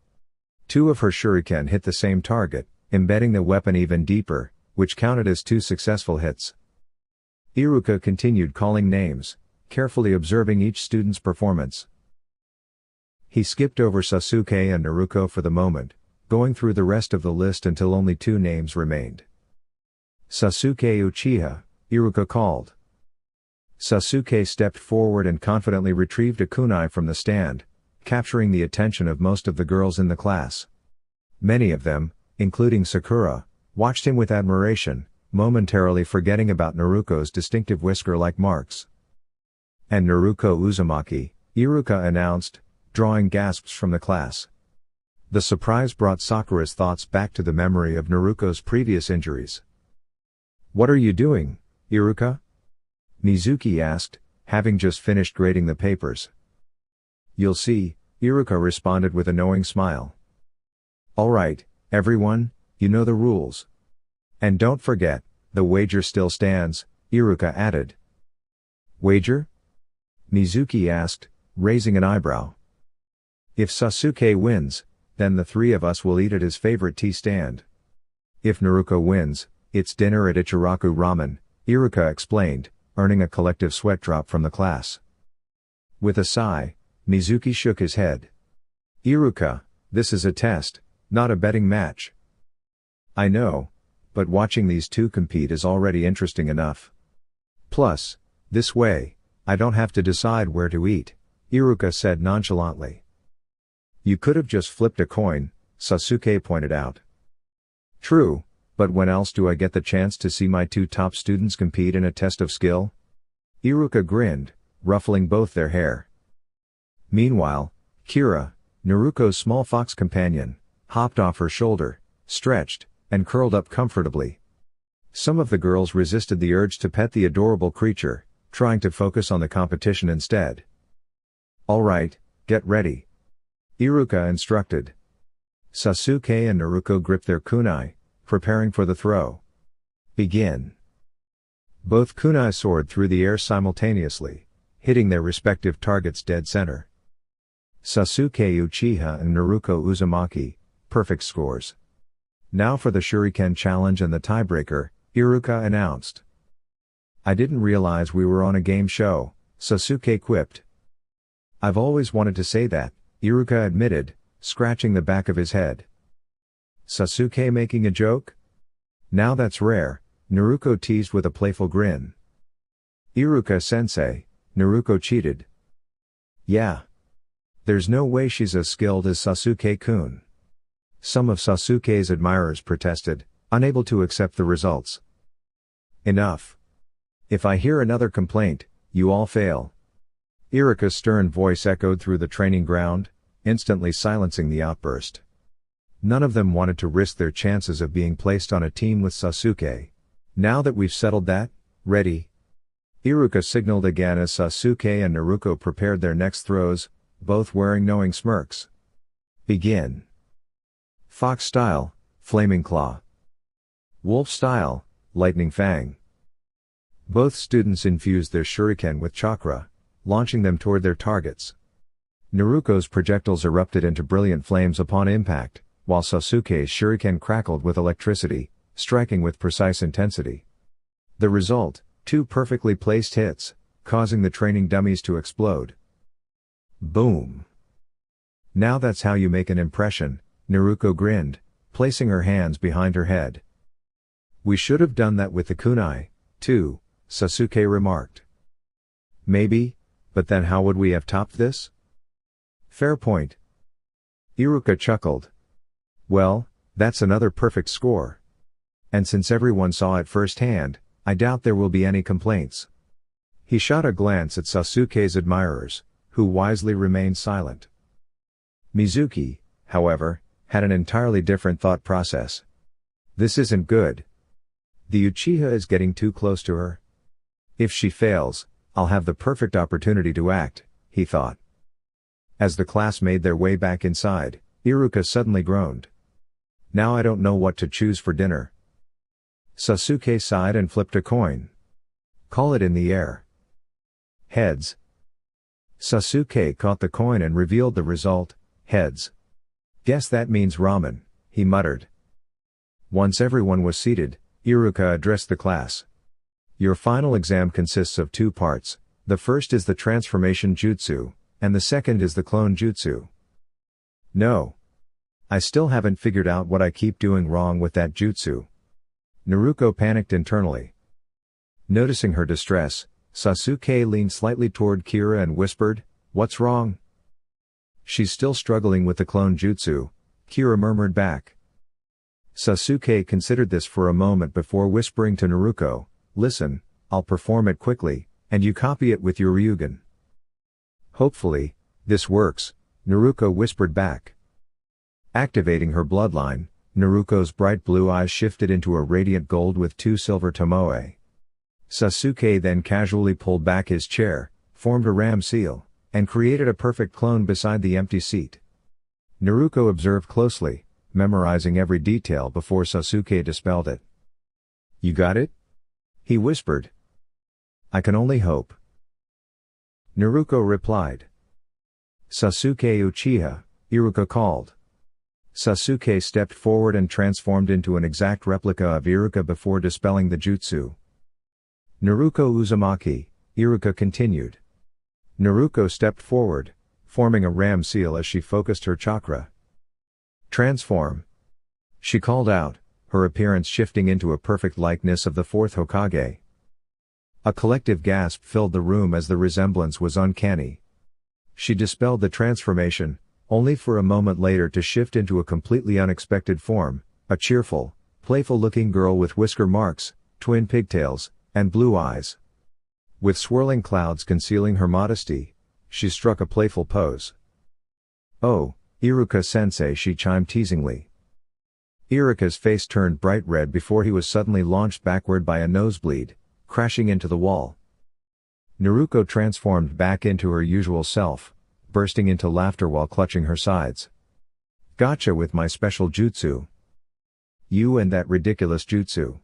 2 of her shuriken hit the same target, embedding the weapon even deeper, which counted as 2 successful hits. Iruka continued calling names, carefully observing each student's performance. He skipped over Sasuke and Naruko for the moment, going through the rest of the list until only 2 names remained. Sasuke Uchiha, Iruka called. Sasuke stepped forward and confidently retrieved a kunai from the stand, capturing the attention of most of the girls in the class. Many of them, including Sakura, watched him with admiration, momentarily forgetting about Naruko's distinctive whisker-like marks. And Naruko Uzumaki, Iruka announced, drawing gasps from the class. The surprise brought Sakura's thoughts back to the memory of Naruko's previous injuries. What are you doing, Iruka? Mizuki asked, having just finished grading the papers. You'll see, Iruka responded with a knowing smile. All right, everyone, you know the rules. And don't forget, the wager still stands, Iruka added. Wager? Mizuki asked, raising an eyebrow. If Sasuke wins, then the 3 of us will eat at his favorite tea stand. If Naruko wins, it's dinner at Ichiraku Ramen, Iruka explained, earning a collective sweat drop from the class. With a sigh, Mizuki shook his head. Iruka, this is a test, not a betting match. I know, but watching these two compete is already interesting enough. Plus, this way, I don't have to decide where to eat, Iruka said nonchalantly. You could have just flipped a coin, Sasuke pointed out. True, but when else do I get the chance to see my two top students compete in a test of skill? Iruka grinned, ruffling both their hair. Meanwhile, Kira, Naruko's small fox companion, hopped off her shoulder, stretched, and curled up comfortably. Some of the girls resisted the urge to pet the adorable creature, trying to focus on the competition instead. All right, get ready, Iruka instructed. Sasuke and Naruko gripped their kunai, preparing for the throw. Begin. Both kunai soared through the air simultaneously, hitting their respective targets dead center. Sasuke Uchiha and Naruko Uzumaki, perfect scores. Now for the Shuriken challenge and the tiebreaker, Iruka announced. I didn't realize we were on a game show, Sasuke quipped. I've always wanted to say that, Iruka admitted, scratching the back of his head. Sasuke making a joke? Now that's rare, Naruko teased with a playful grin. Iruka-sensei, Naruko cheated. Yeah. There's no way she's as skilled as Sasuke-kun. Some of Sasuke's admirers protested, unable to accept the results. Enough. If I hear another complaint, you all fail. Iruka's stern voice echoed through the training ground, instantly silencing the outburst. None of them wanted to risk their chances of being placed on a team with Sasuke. Now that we've settled that, ready? Iruka signaled again as Sasuke and Naruko prepared their next throws, both wearing knowing smirks. Begin. Fox style, Flaming Claw. Wolf style, Lightning Fang. Both students infused their shuriken with chakra, launching them toward their targets. Naruko's projectiles erupted into brilliant flames upon impact, while Sasuke's shuriken crackled with electricity, striking with precise intensity. The result, two perfectly placed hits, causing the training dummies to explode. Boom. Now that's how you make an impression, Naruko grinned, placing her hands behind her head. We should have done that with the kunai, too, Sasuke remarked. Maybe, but then how would we have topped this? Fair point. Iruka chuckled. Well, that's another perfect score. And since everyone saw it firsthand, I doubt there will be any complaints. He shot a glance at Sasuke's admirers, who wisely remained silent. Mizuki, however, had an entirely different thought process. This isn't good. The Uchiha is getting too close to her. If she fails, I'll have the perfect opportunity to act, he thought. As the class made their way back inside, Iruka suddenly groaned. Now I don't know what to choose for dinner. Sasuke sighed and flipped a coin. Call it in the air. Heads. Sasuke caught the coin and revealed the result, heads. Guess that means ramen, he muttered. Once everyone was seated, Iruka addressed the class. Your final exam consists of two parts, the first is the transformation jutsu, and the second is the clone jutsu. No. I still haven't figured out what I keep doing wrong with that jutsu. Naruko panicked internally. Noticing her distress, Sasuke leaned slightly toward Kira and whispered, What's wrong? She's still struggling with the clone jutsu, Kira murmured back. Sasuke considered this for a moment before whispering to Naruko, Listen, I'll perform it quickly, and you copy it with your Ryugen. Hopefully, this works, Naruko whispered back. Activating her bloodline, Naruko's bright blue eyes shifted into a radiant gold with two silver tomoe. Sasuke then casually pulled back his chair, formed a ram seal, and created a perfect clone beside the empty seat. Naruko observed closely, memorizing every detail before Sasuke dispelled it. You got it? He whispered. I can only hope. Naruko replied. Sasuke Uchiha, Iruka called. Sasuke stepped forward and transformed into an exact replica of Iruka before dispelling the jutsu. Naruko Uzumaki, Iruka continued. Naruko stepped forward, forming a ram seal as she focused her chakra. Transform! She called out, her appearance shifting into a perfect likeness of the fourth Hokage. A collective gasp filled the room as the resemblance was uncanny. She dispelled the transformation, only for a moment later to shift into a completely unexpected form, a cheerful, playful-looking girl with whisker marks, twin pigtails, and blue eyes. With swirling clouds concealing her modesty, she struck a playful pose. "Oh, Iruka-sensei," she chimed teasingly. Iruka's face turned bright red before he was suddenly launched backward by a nosebleed, crashing into the wall. Naruko transformed back into her usual self, bursting into laughter while clutching her sides. "Gotcha with my special jutsu." "You and that ridiculous jutsu."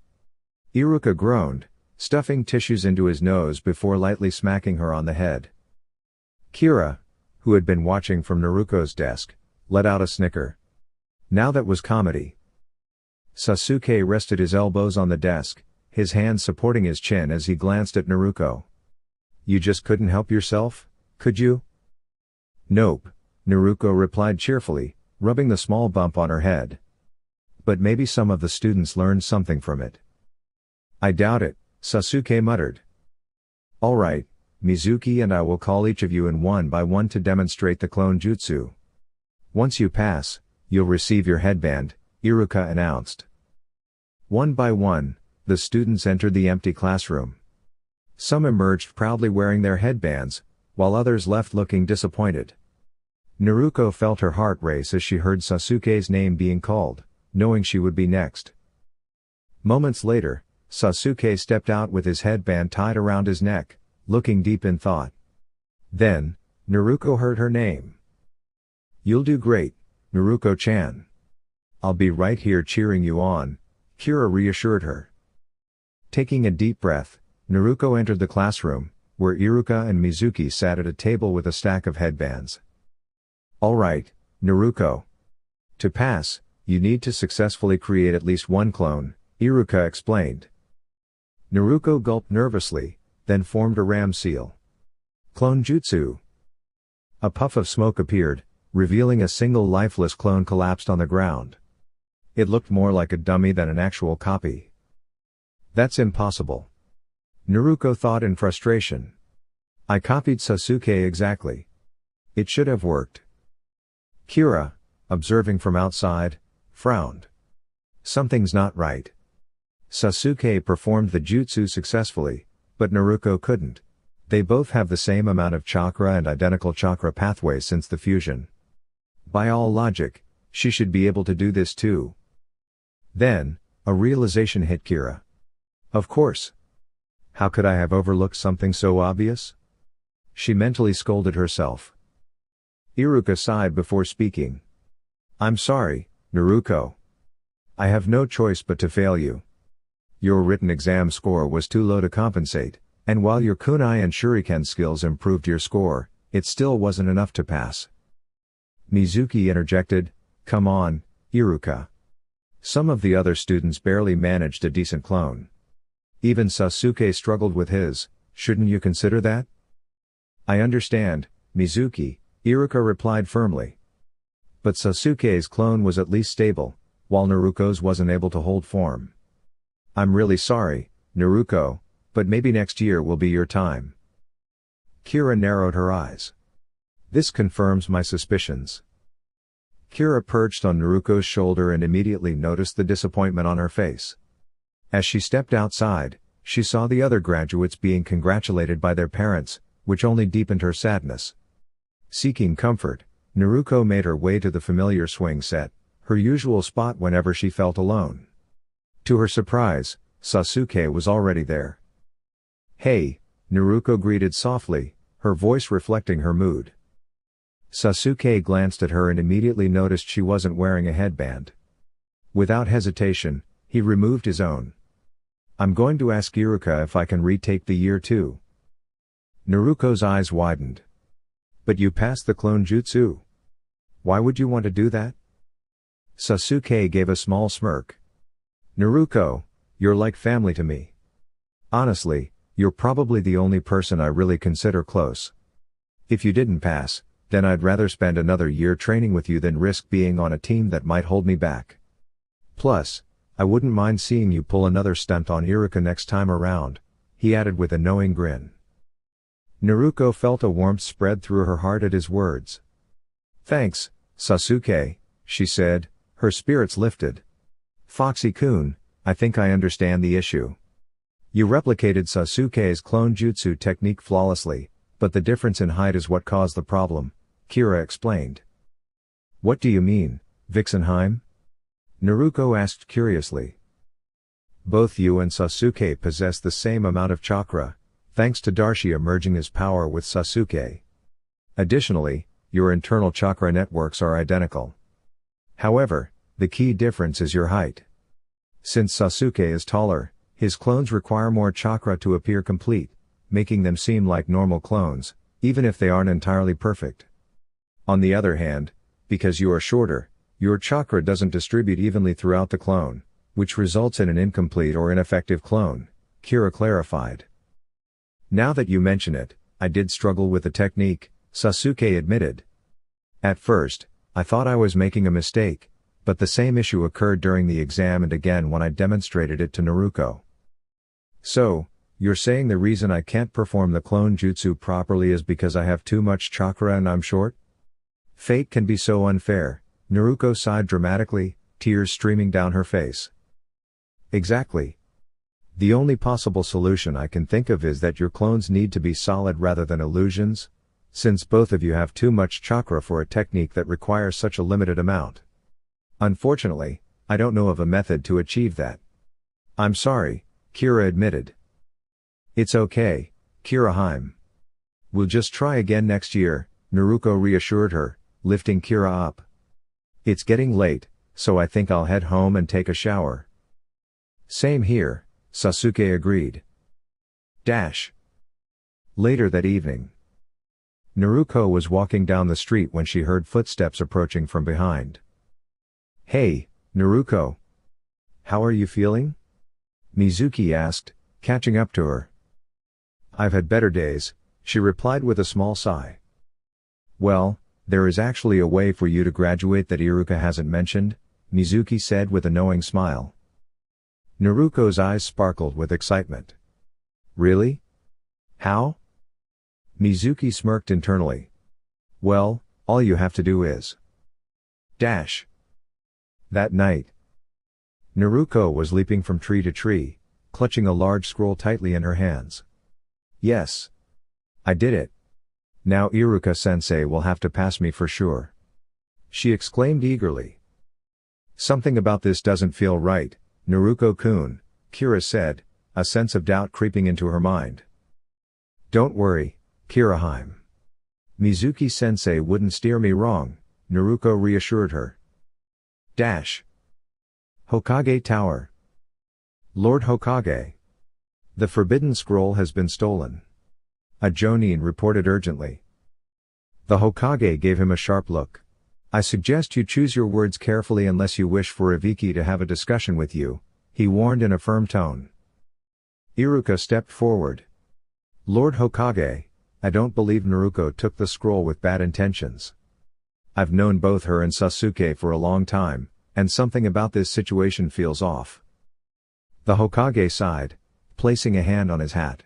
Iruka groaned, stuffing tissues into his nose before lightly smacking her on the head. Kira, who had been watching from Naruko's desk, let out a snicker. Now that was comedy. Sasuke rested his elbows on the desk, his hands supporting his chin as he glanced at Naruko. "You just couldn't help yourself, could you?" "Nope," Naruko replied cheerfully, rubbing the small bump on her head. "But maybe some of the students learned something from it." "I doubt it," Sasuke muttered. "All right, Mizuki and I will call each of you in one by one to demonstrate the clone jutsu. Once you pass, you'll receive your headband," Iruka announced. One by one, the students entered the empty classroom. Some emerged proudly wearing their headbands, while others left looking disappointed. Naruko felt her heart race as she heard Sasuke's name being called, knowing she would be next. Moments later, Sasuke stepped out with his headband tied around his neck, looking deep in thought. Then, Naruko heard her name. "You'll do great, Naruko-chan. I'll be right here cheering you on," Kira reassured her. Taking a deep breath, Naruko entered the classroom, where Iruka and Mizuki sat at a table with a stack of headbands. "All right, Naruko. To pass, you need to successfully create at least one clone," Iruka explained. Naruko gulped nervously, then formed a ram seal. "Clone jutsu." A puff of smoke appeared, revealing a single lifeless clone collapsed on the ground. It looked more like a dummy than an actual copy. "That's impossible," Naruko thought in frustration. "I copied Sasuke exactly. It should have worked." Kira, observing from outside, frowned. "Something's not right." Sasuke performed the jutsu successfully, but Naruko couldn't. They both have the same amount of chakra and identical chakra pathways since the fusion. By all logic, she should be able to do this too. Then, a realization hit Kira. Of course. How could I have overlooked something so obvious? She mentally scolded herself. Iruka sighed before speaking. "I'm sorry, Naruko. I have no choice but to fail you. Your written exam score was too low to compensate, and while your kunai and shuriken skills improved your score, it still wasn't enough to pass." Mizuki interjected, "Come on, Iruka. Some of the other students barely managed a decent clone. Even Sasuke struggled with his, shouldn't you consider that?" "I understand, Mizuki," Iruka replied firmly. But Sasuke's clone was at least stable, while Naruko's wasn't able to hold form. "I'm really sorry, Naruko, but maybe next year will be your time." Kira narrowed her eyes. "This confirms my suspicions." Kira perched on Naruko's shoulder and immediately noticed the disappointment on her face. As she stepped outside, she saw the other graduates being congratulated by their parents, which only deepened her sadness. Seeking comfort, Naruko made her way to the familiar swing set, her usual spot whenever she felt alone. To her surprise, Sasuke was already there. "Hey," Naruko greeted softly, her voice reflecting her mood. Sasuke glanced at her and immediately noticed she wasn't wearing a headband. Without hesitation, he removed his own. "I'm going to ask Iruka if I can retake the year too." Naruko's eyes widened. "But you passed the clone jutsu. Why would you want to do that?" Sasuke gave a small smirk. "Naruko, you're like family to me. Honestly, you're probably the only person I really consider close. If you didn't pass, Then I'd rather spend another year training with you than risk being on a team that might hold me back. Plus, I wouldn't mind seeing you pull another stunt on Iruka next time around, he added with a knowing grin. Naruko felt a warmth spread through her heart at his words. Thanks, Sasuke, she said, her spirits lifted. Foxy-kun, I think I understand the issue. You replicated Sasuke's clone jutsu technique flawlessly, but the difference in height is what caused the problem, Kira explained. What do you mean, Vixenheim? Naruko asked curiously. Both you and Sasuke possess the same amount of chakra, thanks to Darshi merging his power with Sasuke. Additionally, your internal chakra networks are identical. However, the key difference is your height. Since Sasuke is taller, his clones require more chakra to appear complete, making them seem like normal clones, even if they aren't entirely perfect. On the other hand, because you are shorter, your chakra doesn't distribute evenly throughout the clone, which results in an incomplete or ineffective clone, Kira clarified. Now that you mention it, I did struggle with the technique, Sasuke admitted. At first, I thought I was making a mistake, but the same issue occurred during the exam and again when I demonstrated it to Naruko. So, you're saying the reason I can't perform the clone jutsu properly is because I have too much chakra and I'm short? Fate can be so unfair, Naruko sighed dramatically, tears streaming down her face. Exactly. The only possible solution I can think of is that your clones need to be solid rather than illusions, since both of you have too much chakra for a technique that requires such a limited amount. Unfortunately, I don't know of a method to achieve that. I'm sorry, Kira admitted. It's okay, Kira-heim. We'll just try again next year, Naruko reassured her, lifting Kira up. It's getting late, so I think I'll head home and take a shower. Same here, Sasuke agreed. Later that evening. Naruko was walking down the street when she heard footsteps approaching from behind. Hey, Naruko. How are you feeling? Mizuki asked, catching up to her. I've had better days, she replied with a small sigh. Well, there is actually a way for you to graduate that Iruka hasn't mentioned, Mizuki said with a knowing smile. Naruko's eyes sparkled with excitement. Really? How? Mizuki smirked internally. Well, all you have to do is... That night, Naruko was leaping from tree to tree, clutching a large scroll tightly in her hands. Yes. I did it. Now Iruka-sensei will have to pass me for sure. She exclaimed eagerly. Something about this doesn't feel right, Naruko-kun, Kira said, a sense of doubt creeping into her mind. Don't worry, Kira-heim. Mizuki-sensei wouldn't steer me wrong, Naruko reassured her. Hokage Tower. Lord Hokage. The forbidden scroll has been stolen. A Jonin reported urgently. The Hokage gave him a sharp look. I suggest you choose your words carefully unless you wish for Ibiki to have a discussion with you, he warned in a firm tone. Iruka stepped forward. Lord Hokage, I don't believe Naruko took the scroll with bad intentions. I've known both her and Sasuke for a long time, and something about this situation feels off. The Hokage sighed, placing a hand on his hat.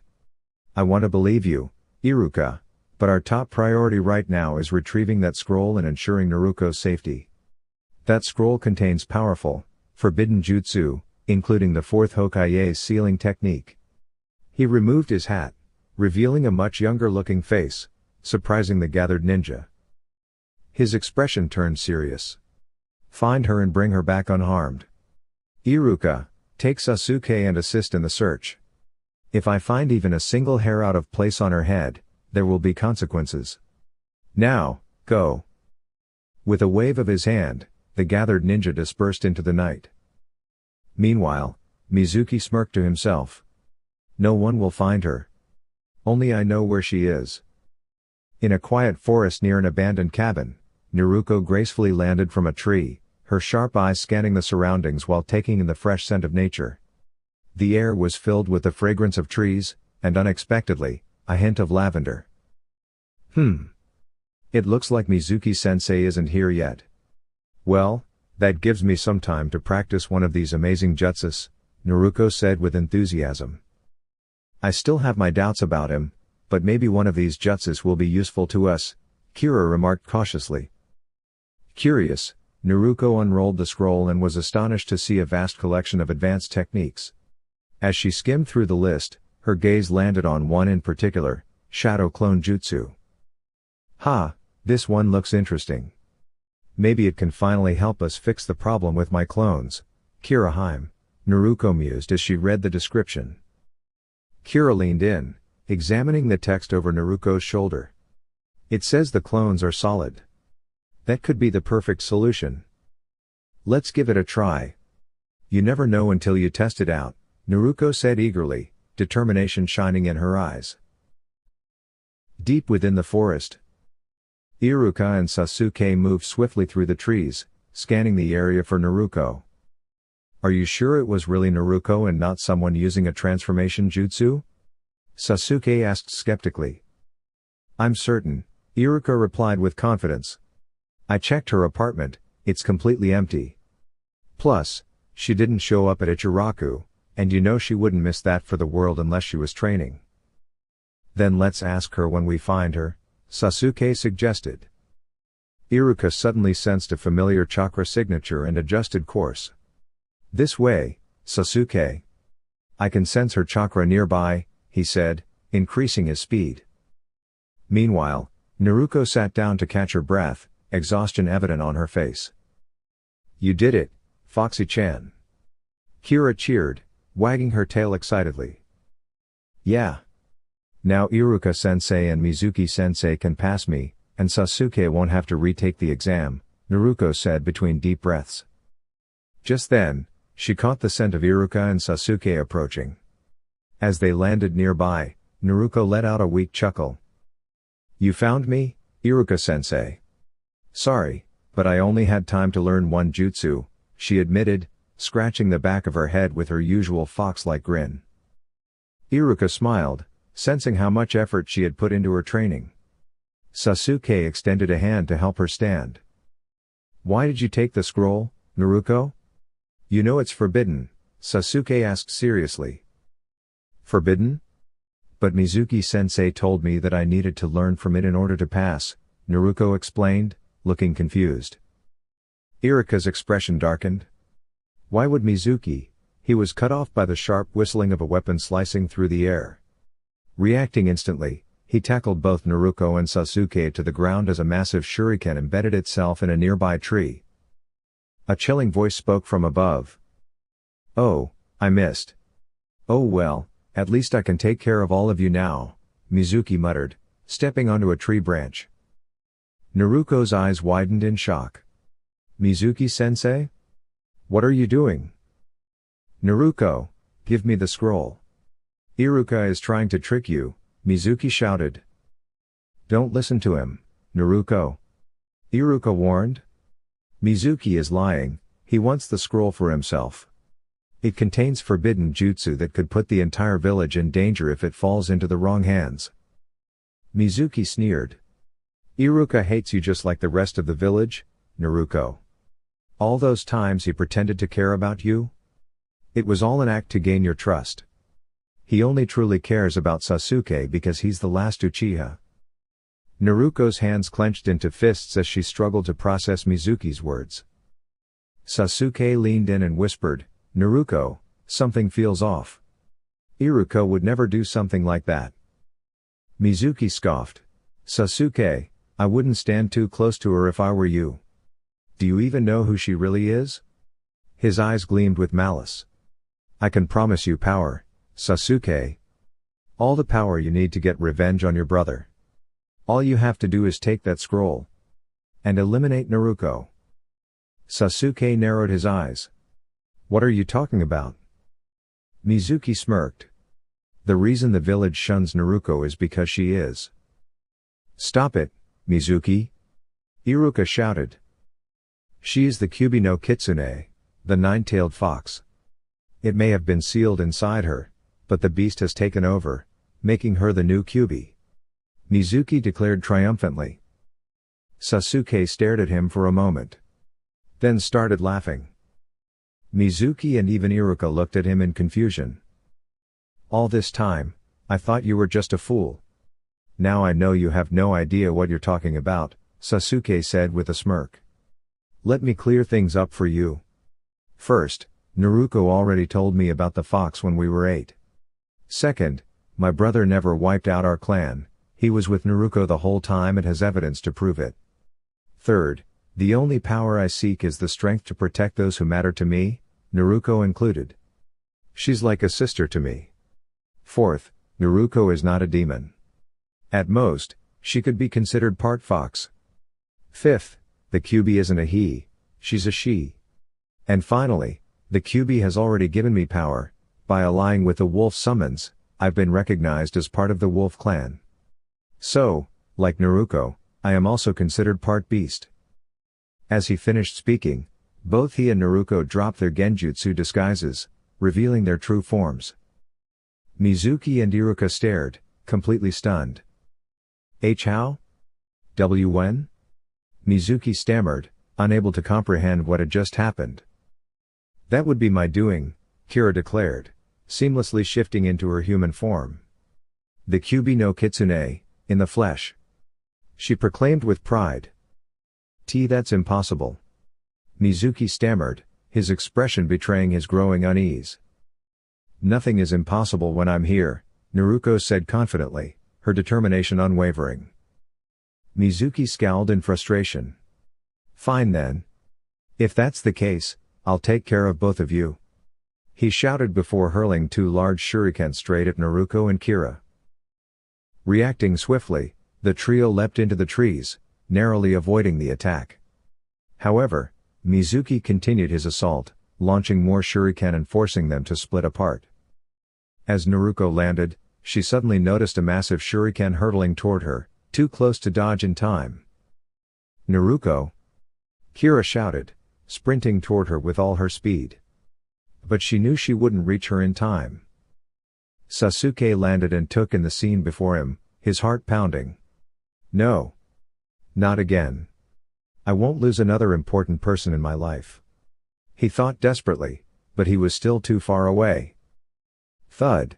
I want to believe you, Iruka, but our top priority right now is retrieving that scroll and ensuring Naruko's safety. That scroll contains powerful, forbidden jutsu, including the fourth Hokage's sealing technique. He removed his hat, revealing a much younger-looking face, surprising the gathered ninja. His expression turned serious. Find her and bring her back unharmed. Iruka, take Sasuke and assist in the search. If I find even a single hair out of place on her head, there will be consequences. Now, go. With a wave of his hand, the gathered ninja dispersed into the night. Meanwhile, Mizuki smirked to himself. No one will find her. Only I know where she is. In a quiet forest near an abandoned cabin, Naruko gracefully landed from a tree, her sharp eyes scanning the surroundings while taking in the fresh scent of nature. The air was filled with the fragrance of trees, and unexpectedly, a hint of lavender. It looks like Mizuki-sensei isn't here yet. Well, that gives me some time to practice one of these amazing jutsus, Naruko said with enthusiasm. I still have my doubts about him, but maybe one of these jutsus will be useful to us, Kira remarked cautiously. Curious, Naruko unrolled the scroll and was astonished to see a vast collection of advanced techniques. As she skimmed through the list, her gaze landed on one in particular, Shadow Clone Jutsu. This one looks interesting. Maybe it can finally help us fix the problem with my clones, Kira-hime, Naruko mused as she read the description. Kira leaned in, examining the text over Naruko's shoulder. It says the clones are solid. That could be the perfect solution. Let's give it a try. You never know until you test it out, Naruko said eagerly, determination shining in her eyes. Deep within the forest, Iruka and Sasuke moved swiftly through the trees, scanning the area for Naruko. Are you sure it was really Naruko and not someone using a transformation jutsu? Sasuke asked skeptically. I'm certain, Iruka replied with confidence. I checked her apartment, it's completely empty. Plus, she didn't show up at Ichiraku, and you know she wouldn't miss that for the world unless she was training. Then let's ask her when we find her, Sasuke suggested. Iruka suddenly sensed a familiar chakra signature and adjusted course. This way, Sasuke. I can sense her chakra nearby, he said, increasing his speed. Meanwhile, Naruko sat down to catch her breath, exhaustion evident on her face. You did it, Foxy-chan. Kira cheered, wagging her tail excitedly. Yeah. Now Iruka-sensei and Mizuki-sensei can pass me, and Sasuke won't have to retake the exam, Naruko said between deep breaths. Just then, she caught the scent of Iruka and Sasuke approaching. As they landed nearby, Naruko let out a weak chuckle. You found me, Iruka-sensei. Sorry, but I only had time to learn one jutsu, she admitted, scratching the back of her head with her usual fox-like grin. Iruka smiled, sensing how much effort she had put into her training. Sasuke extended a hand to help her stand. Why did you take the scroll, Naruko? You know it's forbidden, Sasuke asked seriously. Forbidden? But Mizuki-sensei told me that I needed to learn from it in order to pass, Naruko explained, looking confused. Iruka's expression darkened. Why would Mizuki? He was cut off by the sharp whistling of a weapon slicing through the air. Reacting instantly, he tackled both Naruko and Sasuke to the ground as a massive shuriken embedded itself in a nearby tree. A chilling voice spoke from above. Oh, I missed. Oh well, at least I can take care of all of you now, Mizuki muttered, stepping onto a tree branch. Naruko's eyes widened in shock. Mizuki-sensei? What are you doing? Naruko, give me the scroll. Iruka is trying to trick you, Mizuki shouted. Don't listen to him, Naruko. Iruka warned. Mizuki is lying, he wants the scroll for himself. It contains forbidden jutsu that could put the entire village in danger if it falls into the wrong hands. Mizuki sneered. Iruka hates you just like the rest of the village, Naruko. All those times he pretended to care about you? It was all an act to gain your trust. He only truly cares about Sasuke because he's the last Uchiha. Naruko's hands clenched into fists as she struggled to process Mizuki's words. Sasuke leaned in and whispered, Naruko, something feels off. Iruka would never do something like that. Mizuki scoffed. Sasuke, I wouldn't stand too close to her if I were you. Do you even know who she really is? His eyes gleamed with malice. I can promise you power, Sasuke. All the power you need to get revenge on your brother. All you have to do is take that scroll. And eliminate Naruko. Sasuke narrowed his eyes. What are you talking about? Mizuki smirked. The reason the village shuns Naruko is because she is. Stop it, Mizuki. Iruka shouted. She is the Kyubi no Kitsune, the nine-tailed fox. It may have been sealed inside her, but the beast has taken over, making her the new Kyubi. Mizuki declared triumphantly. Sasuke stared at him for a moment. Then started laughing. Mizuki and even Iruka looked at him in confusion. All this time, I thought you were just a fool. Now I know you have no idea what you're talking about, Sasuke said with a smirk. Let me clear things up for you. First, Naruko already told me about the fox when we were 8. Second, my brother never wiped out our clan, he was with Naruko the whole time and has evidence to prove it. Third, the only power I seek is the strength to protect those who matter to me, Naruko included. She's like a sister to me. Fourth, Naruko is not a demon. At most, she could be considered part fox. Fifth, the Kyuubi isn't a he, she's a she. And finally, the Kyuubi has already given me power, by allying with the wolf summons, I've been recognized as part of the wolf clan. So, like Naruko, I am also considered part beast. As he finished speaking, both he and Naruko dropped their genjutsu disguises, revealing their true forms. Mizuki and Iruka stared, completely stunned. How? When? Mizuki stammered, unable to comprehend what had just happened. That would be my doing, Kira declared, seamlessly shifting into her human form. The Kyuubi no Kitsune, in the flesh. She proclaimed with pride. That's impossible. Mizuki stammered, his expression betraying his growing unease. Nothing is impossible when I'm here, Naruko said confidently, her determination unwavering. Mizuki scowled in frustration. Fine then. If that's the case, I'll take care of both of you. He shouted before hurling 2 large shurikens straight at Naruko and Kira. Reacting swiftly, the trio leapt into the trees, narrowly avoiding the attack. However, Mizuki continued his assault, launching more shuriken and forcing them to split apart. As Naruko landed, she suddenly noticed a massive shuriken hurtling toward her, too close to dodge in time. Naruko! Kira shouted, sprinting toward her with all her speed. But she knew she wouldn't reach her in time. Sasuke landed and took in the scene before him, his heart pounding. No. Not again. I won't lose another important person in my life. He thought desperately, but he was still too far away. Thud.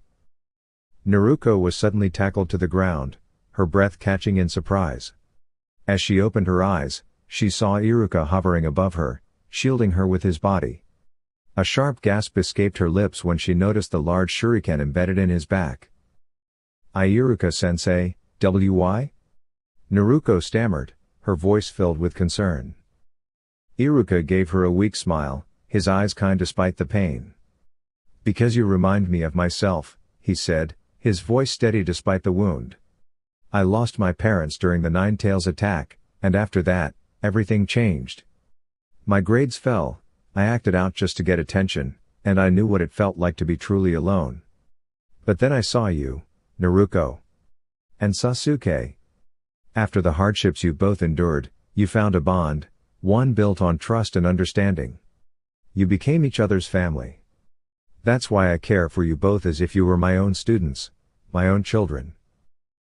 Naruko was suddenly tackled to the ground, her breath catching in surprise. As she opened her eyes, she saw Iruka hovering above her, shielding her with his body. A sharp gasp escaped her lips when she noticed the large shuriken embedded in his back. Iruka-sensei, why? Naruko stammered, her voice filled with concern. Iruka gave her a weak smile, his eyes kind despite the pain. Because you remind me of myself, he said, his voice steady despite the wound. I lost my parents during the Nine Tails attack, and after that, everything changed. My grades fell, I acted out just to get attention, and I knew what it felt like to be truly alone. But then I saw you, Naruko. And Sasuke. After the hardships you both endured, you found a bond, one built on trust and understanding. You became each other's family. That's why I care for you both as if you were my own students, my own children.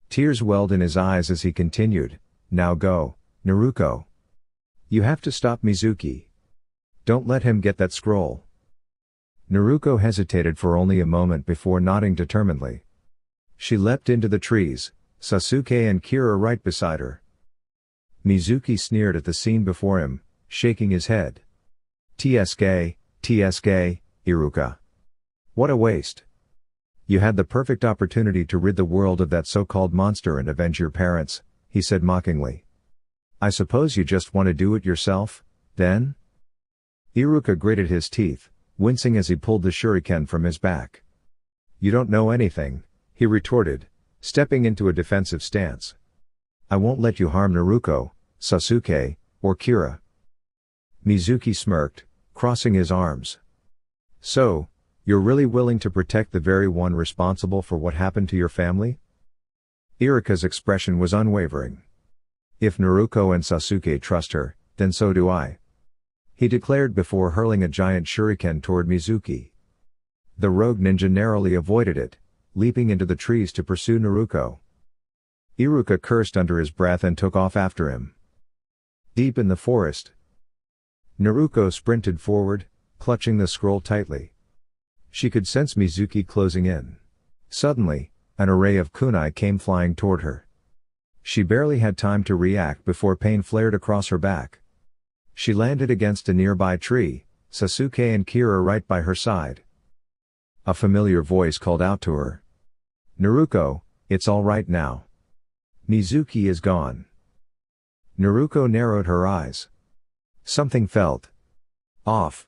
Tears welled in his eyes as he continued, now go, Naruko. You have to stop Mizuki. Don't let him get that scroll. Naruko hesitated for only a moment before nodding determinedly. She leapt into the trees, Sasuke and Kira right beside her. Mizuki sneered at the scene before him, shaking his head. TSK, Iruka. What a waste. You had the perfect opportunity to rid the world of that so-called monster and avenge your parents, he said mockingly. I suppose you just want to do it yourself, then? Iruka gritted his teeth, wincing as he pulled the shuriken from his back. You don't know anything, he retorted, stepping into a defensive stance. I won't let you harm Naruko, Sasuke, or Kira. Mizuki smirked, crossing his arms. So, you're really willing to protect the very one responsible for what happened to your family? Iruka's expression was unwavering. If Naruko and Sasuke trust her, then so do I. He declared before hurling a giant shuriken toward Mizuki. The rogue ninja narrowly avoided it, leaping into the trees to pursue Naruko. Iruka cursed under his breath and took off after him. Deep in the forest, Naruko sprinted forward, clutching the scroll tightly. She could sense Mizuki closing in. Suddenly, an array of kunai came flying toward her. She barely had time to react before pain flared across her back. She landed against a nearby tree, Sasuke and Kira right by her side. A familiar voice called out to her. "Naruko, it's all right now. Mizuki is gone." Naruko narrowed her eyes. Something felt off.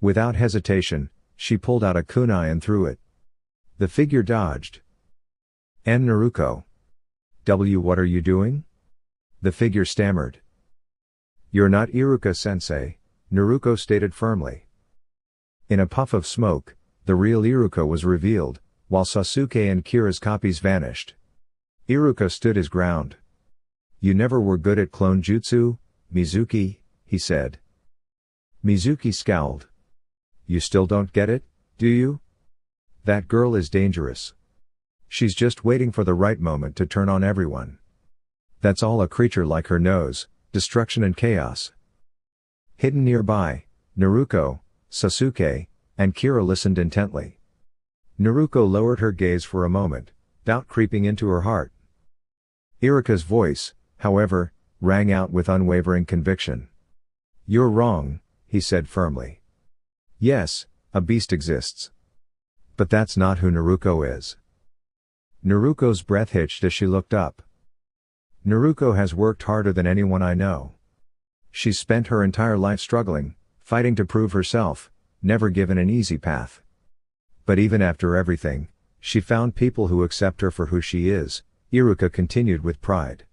Without hesitation, she pulled out a kunai and threw it. The figure dodged. Naruko. What are you doing?" The figure stammered. "You're not Iruka-sensei," Naruko stated firmly. In a puff of smoke, the real Iruka was revealed, while Sasuke and Kira's copies vanished. Iruka stood his ground. "You never were good at clone jutsu, Mizuki," he said. Mizuki scowled. "You still don't get it, do you? That girl is dangerous. She's just waiting for the right moment to turn on everyone. That's all a creature like her knows, destruction and chaos." Hidden nearby, Naruko, Sasuke, and Kira listened intently. Naruko lowered her gaze for a moment, doubt creeping into her heart. Iruka's voice, however, rang out with unwavering conviction. "You're wrong," he said firmly. "Yes, a beast exists. But that's not who Naruko is." Naruko's breath hitched as she looked up. "Naruko has worked harder than anyone I know. She's spent her entire life struggling, fighting to prove herself, never given an easy path. But even after everything, she found people who accept her for who she is," Iruka continued with pride.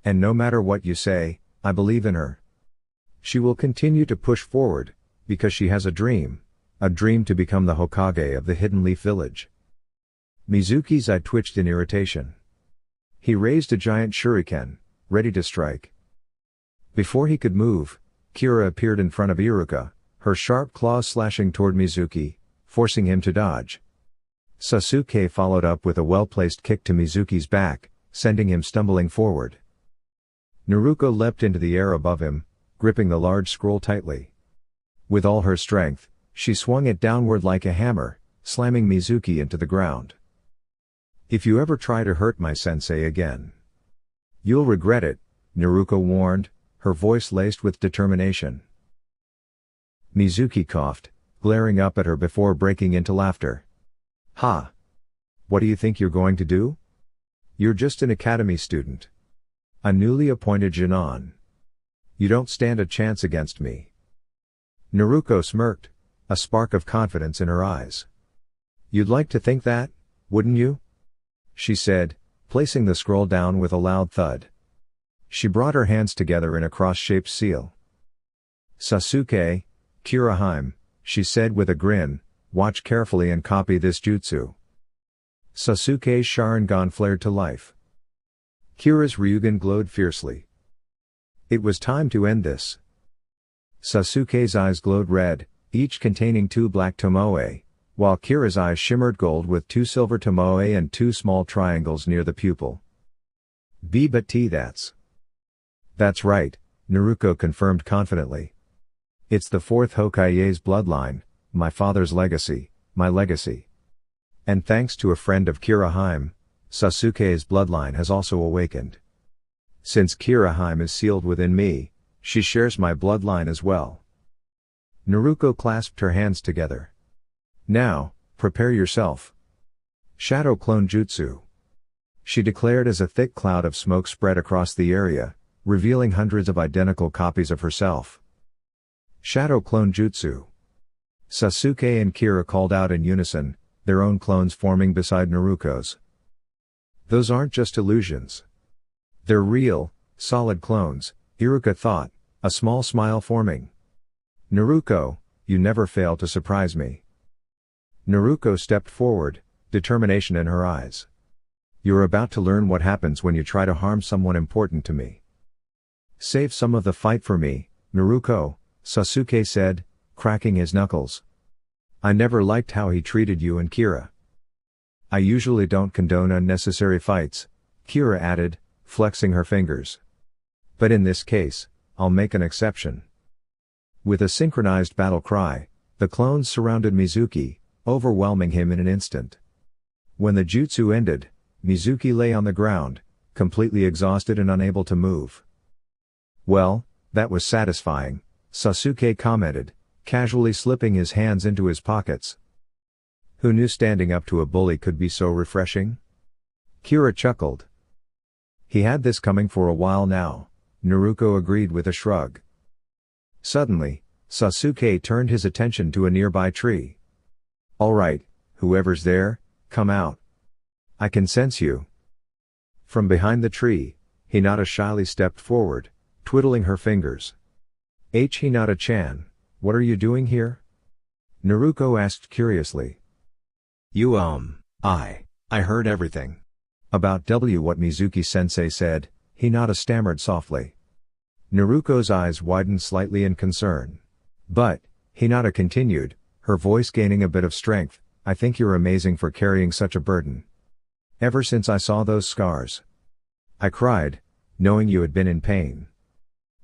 "And no matter what you say, I believe in her. She will continue to push forward, because she has a dream to become the Hokage of the Hidden Leaf Village." Mizuki's eye twitched in irritation. He raised a giant shuriken, ready to strike. Before he could move, Kira appeared in front of Iruka, her sharp claws slashing toward Mizuki, forcing him to dodge. Sasuke followed up with a well-placed kick to Mizuki's back, sending him stumbling forward. Naruko leapt into the air above him, gripping the large scroll tightly. With all her strength, she swung it downward like a hammer, slamming Mizuki into the ground. "If you ever try to hurt my sensei again, you'll regret it," Naruko warned, her voice laced with determination. Mizuki coughed, glaring up at her before breaking into laughter. "Ha! What do you think you're going to do? You're just an academy student. A newly appointed Jinan. You don't stand a chance against me." Naruko smirked, a spark of confidence in her eyes. "You'd like to think that, wouldn't you?" she said, placing the scroll down with a loud thud. She brought her hands together in a cross-shaped seal. "Sasuke, Kiraheim," she said with a grin, "watch carefully and copy this jutsu." Sasuke's Sharingan flared to life. Kira's Ryugan glowed fiercely. It was time to end this. Sasuke's eyes glowed red, each containing 2 black tomoe, while Kira's eyes shimmered gold with 2 silver tomoe and 2 small triangles near the pupil. That's right," Naruko confirmed confidently. "It's the 4th Hokage's bloodline, my father's legacy, my legacy. And thanks to a friend of Kiraheim, Sasuke's bloodline has also awakened. Since Kiraheim is sealed within me, she shares my bloodline as well." Naruko clasped her hands together. "Now, prepare yourself. Shadow Clone Jutsu," she declared as a thick cloud of smoke spread across the area, revealing hundreds of identical copies of herself. "Shadow Clone Jutsu." Sasuke and Kira called out in unison, their own clones forming beside Naruko's. "Those aren't just illusions. They're real, solid clones," Iruka thought, a small smile forming. "Naruko, you never fail to surprise me." Naruko stepped forward, determination in her eyes. "You're about to learn what happens when you try to harm someone important to me. Save some of the fight for me, Naruko," Sasuke said, cracking his knuckles. "I never liked how he treated you and Kira." "I usually don't condone unnecessary fights," Kira added, flexing her fingers. "But in this case, I'll make an exception. With a synchronized battle cry, the clones surrounded Mizuki, overwhelming him in an instant. When the jutsu ended, Mizuki lay on the ground, completely exhausted and unable to move. "Well, that was satisfying," Sasuke commented, casually slipping his hands into his pockets. "Who knew standing up to a bully could be so refreshing?" Kira chuckled. He had this coming for a while now, Naruko agreed with a shrug. Suddenly, Sasuke turned his attention to a nearby tree. "All right, whoever's there, come out. I can sense you." From behind the tree, Hinata shyly stepped forward, twiddling her fingers. Hinata-chan, what are you doing here?" Naruko asked curiously. I heard everything." About what Mizuki-sensei said, Hinata stammered softly. Naruko's eyes widened slightly in concern. "But," Hinata continued, her voice gaining a bit of strength, "I think you're amazing for carrying such a burden. Ever since I saw those scars, I cried, knowing you had been in pain.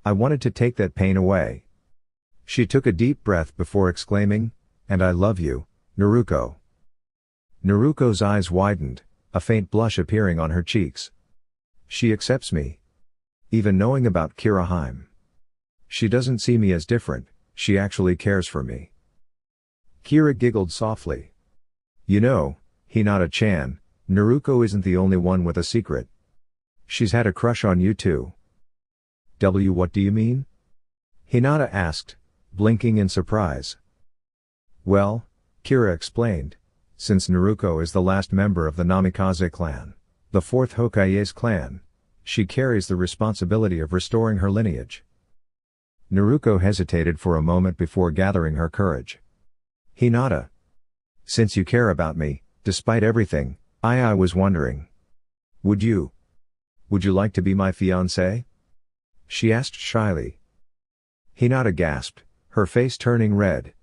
I wanted to take that pain away." She took a deep breath before exclaiming, "And I love you, Naruko." Naruko's eyes widened, a faint blush appearing on her cheeks. "She accepts me. Even knowing about Kiraheim. She doesn't see me as different, she actually cares for me." Kira giggled softly. "You know, Hinata-chan, Naruko isn't the only one with a secret. She's had a crush on you too." What do you mean?" Hinata asked, blinking in surprise. "Well," Kira explained, "since Naruko is the last member of the Namikaze clan, the fourth Hokage's clan, she carries the responsibility of restoring her lineage." Naruko hesitated for a moment before gathering her courage. "Hinata, since you care about me, despite everything, I was wondering. Would you like to be my fiancé?" she asked shyly. Hinata gasped, her face turning red.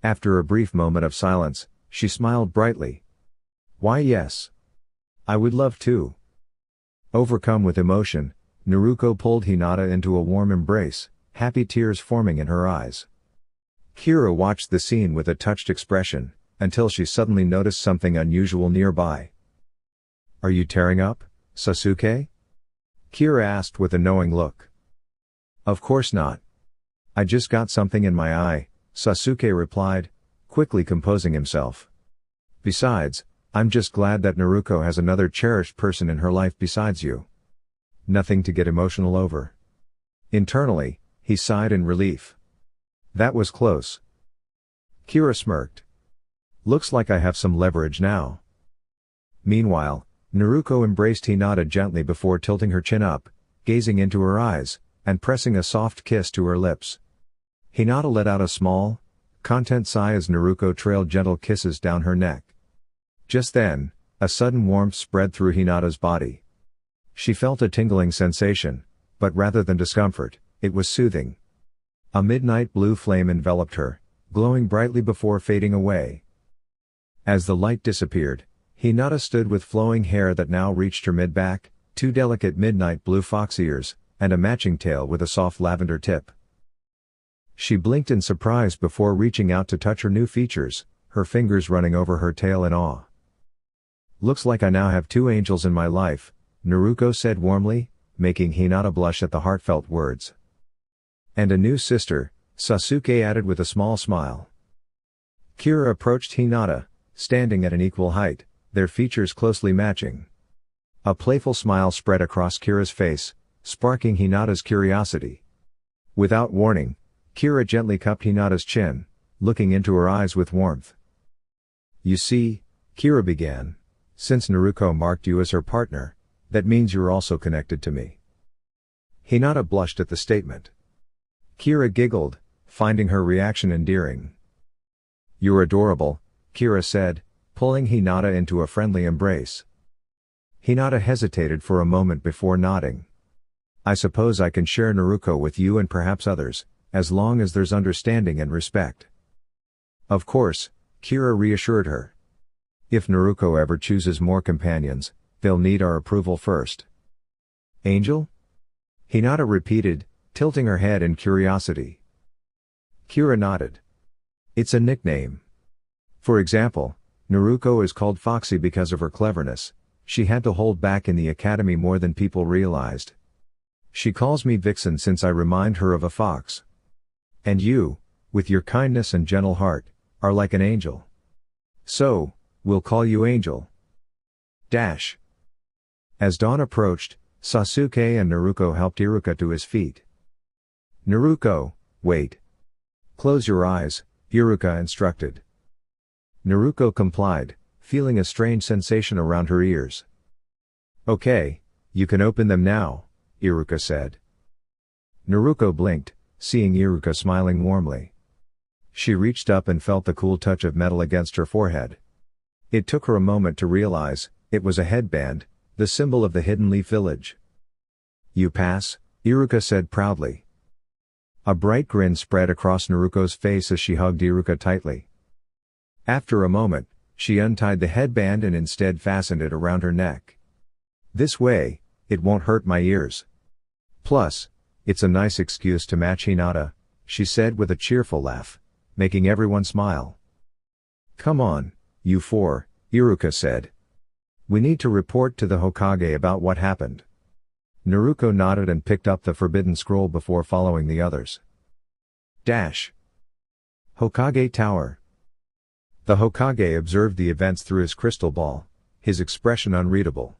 After a brief moment of silence, she smiled brightly. "Why yes. I would love to." Overcome with emotion, Naruko pulled Hinata into a warm embrace, happy tears forming in her eyes. Kira watched the scene with a touched expression, until she suddenly noticed something unusual nearby. "Are you tearing up, Sasuke?" Kira asked with a knowing look. "Of course not. I just got something in my eye," Sasuke replied, quickly composing himself. "Besides, I'm just glad that Naruko has another cherished person in her life besides you. Nothing to get emotional over." Internally, he sighed in relief. "That was close." Kira smirked. "Looks like I have some leverage now." Meanwhile, Naruko embraced Hinata gently before tilting her chin up, gazing into her eyes, and pressing a soft kiss to her lips. Hinata let out a small, content sigh as Naruko trailed gentle kisses down her neck. Just then, a sudden warmth spread through Hinata's body. She felt a tingling sensation, but rather than discomfort, it was soothing. A midnight blue flame enveloped her, glowing brightly before fading away. As the light disappeared, Hinata stood with flowing hair that now reached her mid-back, two delicate midnight blue fox ears, and a matching tail with a soft lavender tip. She blinked in surprise before reaching out to touch her new features, her fingers running over her tail in awe. "Looks like I now have two angels in my life," Naruko said warmly, making Hinata blush at the heartfelt words. "And a new sister," Sasuke added with a small smile. Kira approached Hinata, standing at an equal height, their features closely matching. A playful smile spread across Kira's face, sparking Hinata's curiosity. Without warning, Kira gently cupped Hinata's chin, looking into her eyes with warmth. "You see," Kira began, "since Naruko marked you as her partner, that means you're also connected to me." Hinata blushed at the statement. Kira giggled, finding her reaction endearing. "You're adorable," Kira said, pulling Hinata into a friendly embrace. Hinata hesitated for a moment before nodding. "I suppose I can share Naruko with you and perhaps others, as long as there's understanding and respect." "Of course," Kira reassured her. "If Naruko ever chooses more companions, they'll need our approval first." "Angel?" Hinata repeated, tilting her head in curiosity. Kira nodded. It's a nickname. For example, Naruko is called Foxy because of her cleverness. She had to hold back in the academy more than people realized. She calls me Vixen since I remind her of a fox. And you, with your kindness and gentle heart, are like an angel. So, we'll call you Angel. Dash. As dawn approached, Sasuke and Naruko helped Iruka to his feet. Naruko, wait. Close your eyes, Iruka instructed. Naruko complied, feeling a strange sensation around her ears. Okay, you can open them now, Iruka said. Naruko blinked, seeing Iruka smiling warmly. She reached up and felt the cool touch of metal against her forehead. It took her a moment to realize, it was a headband, the symbol of the Hidden Leaf Village. You pass, Iruka said proudly. A bright grin spread across Naruko's face as she hugged Iruka tightly. After a moment, she untied the headband and instead fastened it around her neck. This way, it won't hurt my ears. Plus, it's a nice excuse to match Hinata, she said with a cheerful laugh, making everyone smile. Come on, you four, Iruka said. We need to report to the Hokage about what happened. Naruko nodded and picked up the forbidden scroll before following the others. Dash. Hokage Tower. The Hokage observed the events through his crystal ball, his expression unreadable.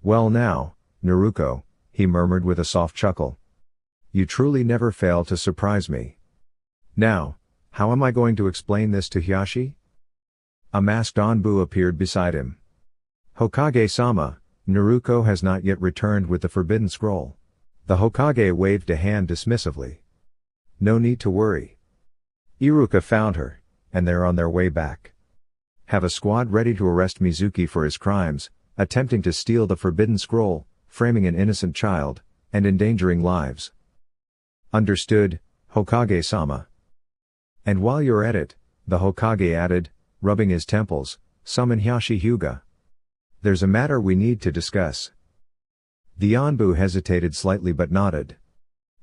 Well now, Naruko, he murmured with a soft chuckle. You truly never fail to surprise me. Now, how am I going to explain this to Hiashi? A masked Anbu appeared beside him. Hokage-sama, Naruko has not yet returned with the forbidden scroll. The Hokage waved a hand dismissively. No need to worry. Iruka found her, and they're on their way back. Have a squad ready to arrest Mizuki for his crimes, attempting to steal the forbidden scroll, framing an innocent child, and endangering lives. Understood, Hokage-sama. And while you're at it, the Hokage added, rubbing his temples, summon Hiashi Hyuga. There's a matter we need to discuss. The Anbu hesitated slightly but nodded.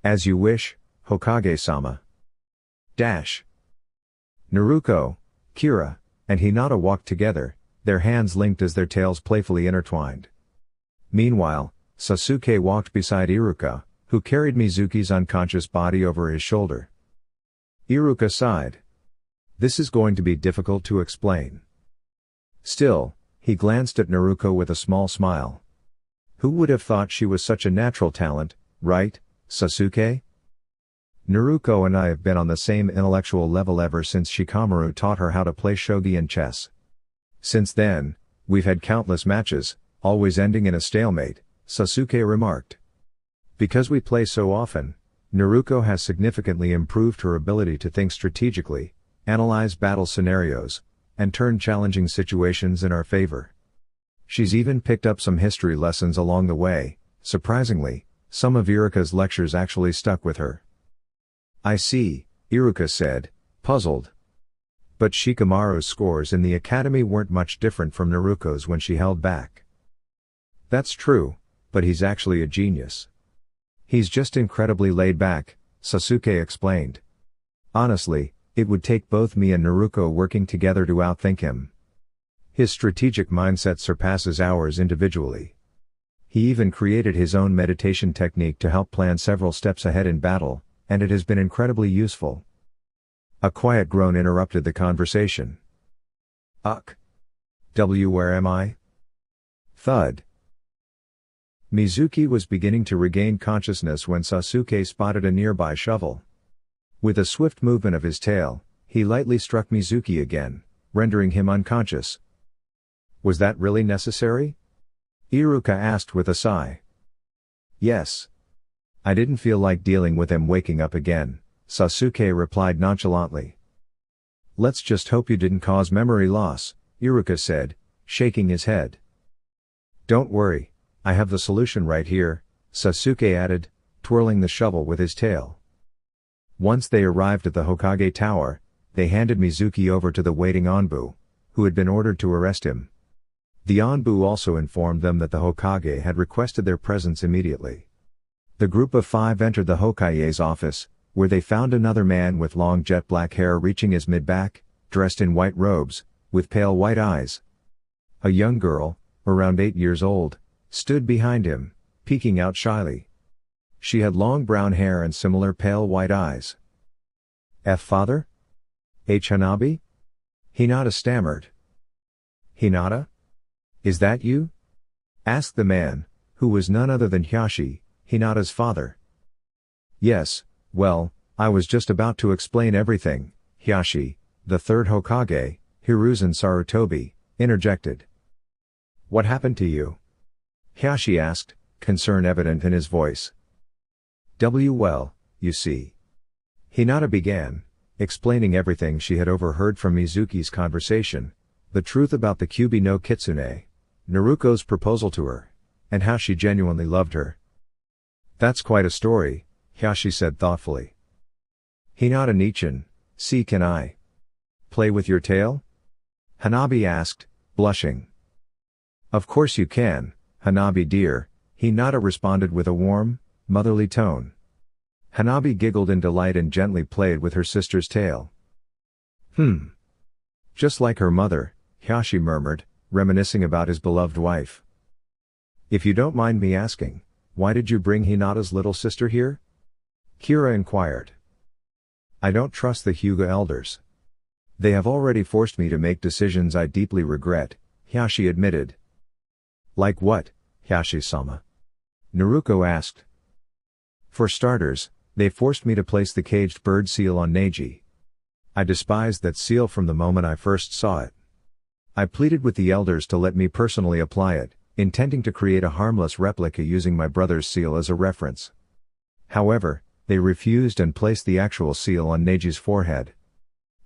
As you wish, Hokage-sama. Dash. Naruko, Kira, and Hinata walked together, their hands linked as their tails playfully intertwined. Meanwhile, Sasuke walked beside Iruka, who carried Mizuki's unconscious body over his shoulder. Iruka sighed. This is going to be difficult to explain. Still, he glanced at Naruko with a small smile. Who would have thought she was such a natural talent, right, Sasuke? Naruko and I have been on the same intellectual level ever since Shikamaru taught her how to play shogi and chess. Since then, we've had countless matches, always ending in a stalemate, Sasuke remarked. Because we play so often, Naruko has significantly improved her ability to think strategically, analyze battle scenarios, and turn challenging situations in our favor. She's even picked up some history lessons along the way. Surprisingly, some of Iruka's lectures actually stuck with her. I see, Iruka said, puzzled. But Shikamaru's scores in the academy weren't much different from Naruko's when she held back. That's true, but he's actually a genius. He's just incredibly laid back, Sasuke explained. Honestly, it would take both me and Naruko working together to outthink him. His strategic mindset surpasses ours individually. He even created his own meditation technique to help plan several steps ahead in battle, and it has been incredibly useful. A quiet groan interrupted the conversation. Uck. Where am I? Thud. Mizuki was beginning to regain consciousness when Sasuke spotted a nearby shovel. With a swift movement of his tail, he lightly struck Mizuki again, rendering him unconscious. Was that really necessary? Iruka asked with a sigh. Yes. I didn't feel like dealing with him waking up again, Sasuke replied nonchalantly. Let's just hope you didn't cause memory loss, Iruka said, shaking his head. Don't worry, I have the solution right here, Sasuke added, twirling the shovel with his tail. Once they arrived at the Hokage Tower, they handed Mizuki over to the waiting Anbu, who had been ordered to arrest him. The Anbu also informed them that the Hokage had requested their presence immediately. The group of 5 entered the Hokage's office, where they found another man with long jet black hair reaching his mid-back, dressed in white robes, with pale white eyes. A young girl, around 8 years old, stood behind him, peeking out shyly. She had long brown hair and similar pale white eyes. Father? Hanabi? Hinata stammered. Hinata? Is that you? Asked the man, who was none other than Hiashi, Hinata's father. Yes, well, I was just about to explain everything, Hiashi, the third Hokage, Hiruzen Sarutobi, interjected. What happened to you? Hiashi asked, concern evident in his voice. Well, you see. Hinata began, explaining everything she had overheard from Mizuki's conversation, the truth about the Kyubi no Kitsune, Naruko's proposal to her, and how she genuinely loved her. That's quite a story, Hiashi said thoughtfully. Hinata Nichin, see, can I play with your tail? Hanabi asked, blushing. Of course you can, Hanabi dear, Hinata responded with a warm, motherly tone. Hanabi giggled in delight and gently played with her sister's tail. Just like her mother, Hiashi murmured, reminiscing about his beloved wife. If you don't mind me asking, why did you bring Hinata's little sister here? Kira inquired. I don't trust the Hyuga elders. They have already forced me to make decisions I deeply regret, Hiashi admitted. Like what, Hiashi-sama? Naruko asked. For starters, they forced me to place the caged bird seal on Neji. I despised that seal from the moment I first saw it. I pleaded with the elders to let me personally apply it, intending to create a harmless replica using my brother's seal as a reference. However, they refused and placed the actual seal on Neji's forehead.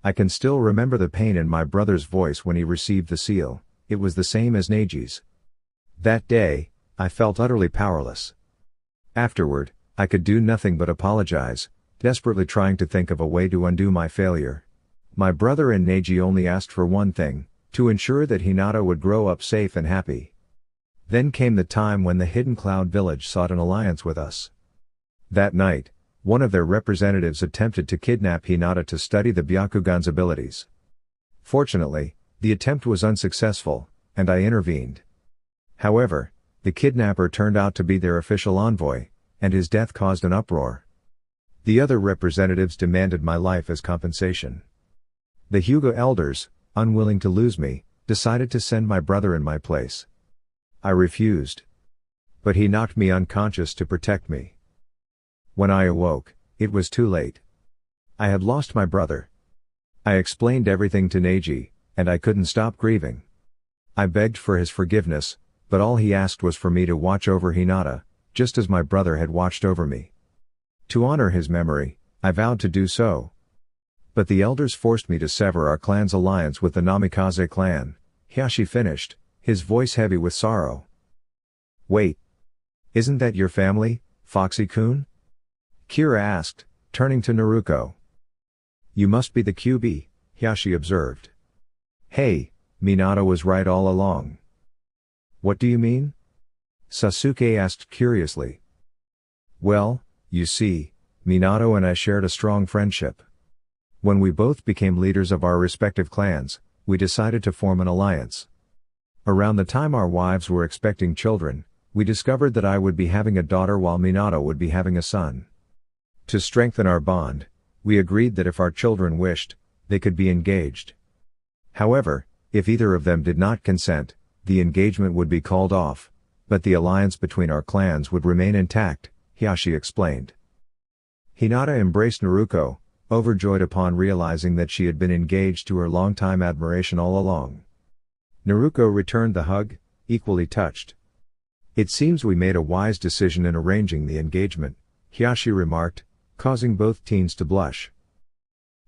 I can still remember the pain in my brother's voice when he received the seal. It was the same as Neji's. That day, I felt utterly powerless. Afterward, I could do nothing but apologize, desperately trying to think of a way to undo my failure. My brother and Neji only asked for one thing, to ensure that Hinata would grow up safe and happy. Then came the time when the Hidden Cloud Village sought an alliance with us. That night, one of their representatives attempted to kidnap Hinata to study the Byakugan's abilities. Fortunately, the attempt was unsuccessful, and I intervened. However, the kidnapper turned out to be their official envoy, and his death caused an uproar. The other representatives demanded my life as compensation. The Hyuga elders, unwilling to lose me, decided to send my brother in my place. I refused. But he knocked me unconscious to protect me. When I awoke, it was too late. I had lost my brother. I explained everything to Neji, and I couldn't stop grieving. I begged for his forgiveness, but all he asked was for me to watch over Hinata, just as my brother had watched over me. To honor his memory, I vowed to do so. But the elders forced me to sever our clan's alliance with the Namikaze clan, Hiashi finished, his voice heavy with sorrow. Wait. Isn't that your family, Foxy-kun? Kira asked, turning to Naruko. You must be the Kyubi, Hiashi observed. Hey, Minato was right all along. What do you mean? Sasuke asked curiously. Well, you see, Minato and I shared a strong friendship. When we both became leaders of our respective clans, we decided to form an alliance. Around the time our wives were expecting children, we discovered that I would be having a daughter while Minato would be having a son. To strengthen our bond, we agreed that if our children wished, they could be engaged. However, if either of them did not consent, the engagement would be called off, but the alliance between our clans would remain intact, Hiashi explained. Hinata embraced Naruko, overjoyed upon realizing that she had been engaged to her longtime admiration all along. Naruko returned the hug, equally touched. It seems we made a wise decision in arranging the engagement, Hiashi remarked, causing both teens to blush.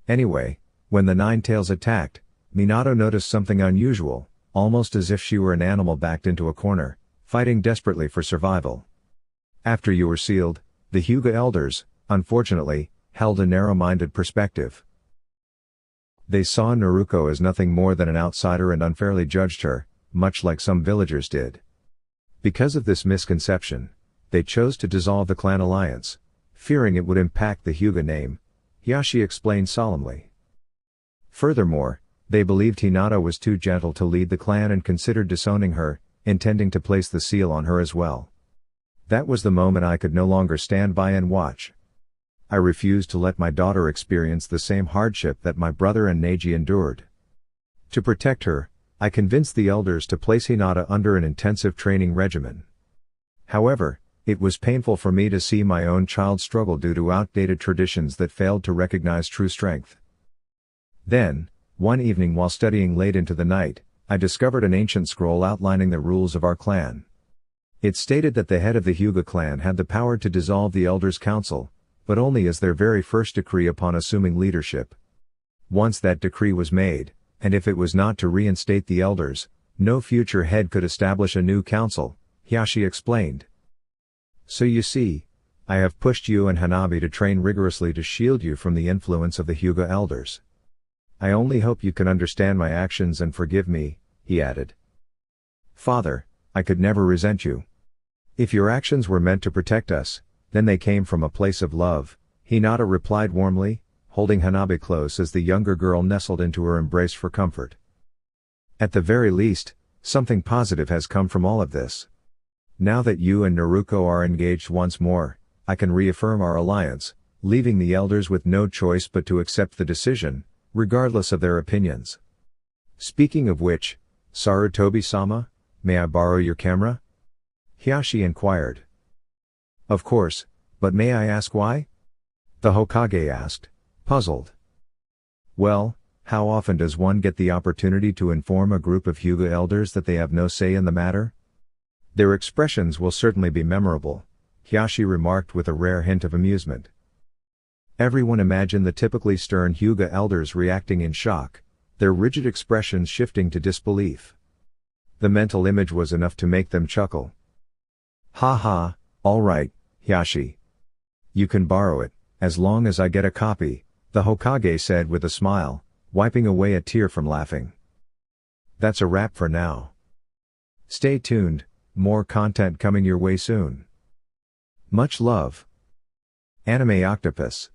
Anyway, when the Nine Tails attacked, Minato noticed something unusual, almost as if she were an animal backed into a corner, fighting desperately for survival. After you were sealed, the Hyuga elders, unfortunately, held a narrow-minded perspective. They saw Naruko as nothing more than an outsider and unfairly judged her, much like some villagers did. Because of this misconception, they chose to dissolve the clan alliance, fearing it would impact the Hyuga name, Hiashi explained solemnly. Furthermore, they believed Hinata was too gentle to lead the clan and considered disowning her, intending to place the seal on her as well. That was the moment I could no longer stand by and watch. I refused to let my daughter experience the same hardship that my brother and Neji endured. To protect her, I convinced the elders to place Hinata under an intensive training regimen. However, it was painful for me to see my own child struggle due to outdated traditions that failed to recognize true strength. Then, one evening while studying late into the night, I discovered an ancient scroll outlining the rules of our clan. It stated that the head of the Hyuga clan had the power to dissolve the Elders' Council, but only as their very first decree upon assuming leadership. Once that decree was made, and if it was not to reinstate the elders, no future head could establish a new council, Hiashi explained. So you see, I have pushed you and Hanabi to train rigorously to shield you from the influence of the Hyuga elders. I only hope you can understand my actions and forgive me, he added. Father, I could never resent you. If your actions were meant to protect us, then they came from a place of love, Hinata replied warmly, holding Hanabi close as the younger girl nestled into her embrace for comfort. At the very least, something positive has come from all of this. Now that you and Naruko are engaged once more, I can reaffirm our alliance, leaving the elders with no choice but to accept the decision, regardless of their opinions. Speaking of which, Sarutobi-sama, may I borrow your camera? Hiashi inquired. Of course, but may I ask why? The Hokage asked, puzzled. Well, how often does one get the opportunity to inform a group of Hyuga elders that they have no say in the matter? Their expressions will certainly be memorable, Hiashi remarked with a rare hint of amusement. Everyone imagined the typically stern Hyuga elders reacting in shock, their rigid expressions shifting to disbelief. The mental image was enough to make them chuckle. Ha ha, all right, Hiashi. You can borrow it, as long as I get a copy, the Hokage said with a smile, wiping away a tear from laughing. That's a wrap for now. Stay tuned, more content coming your way soon. Much love. Anime Octopus.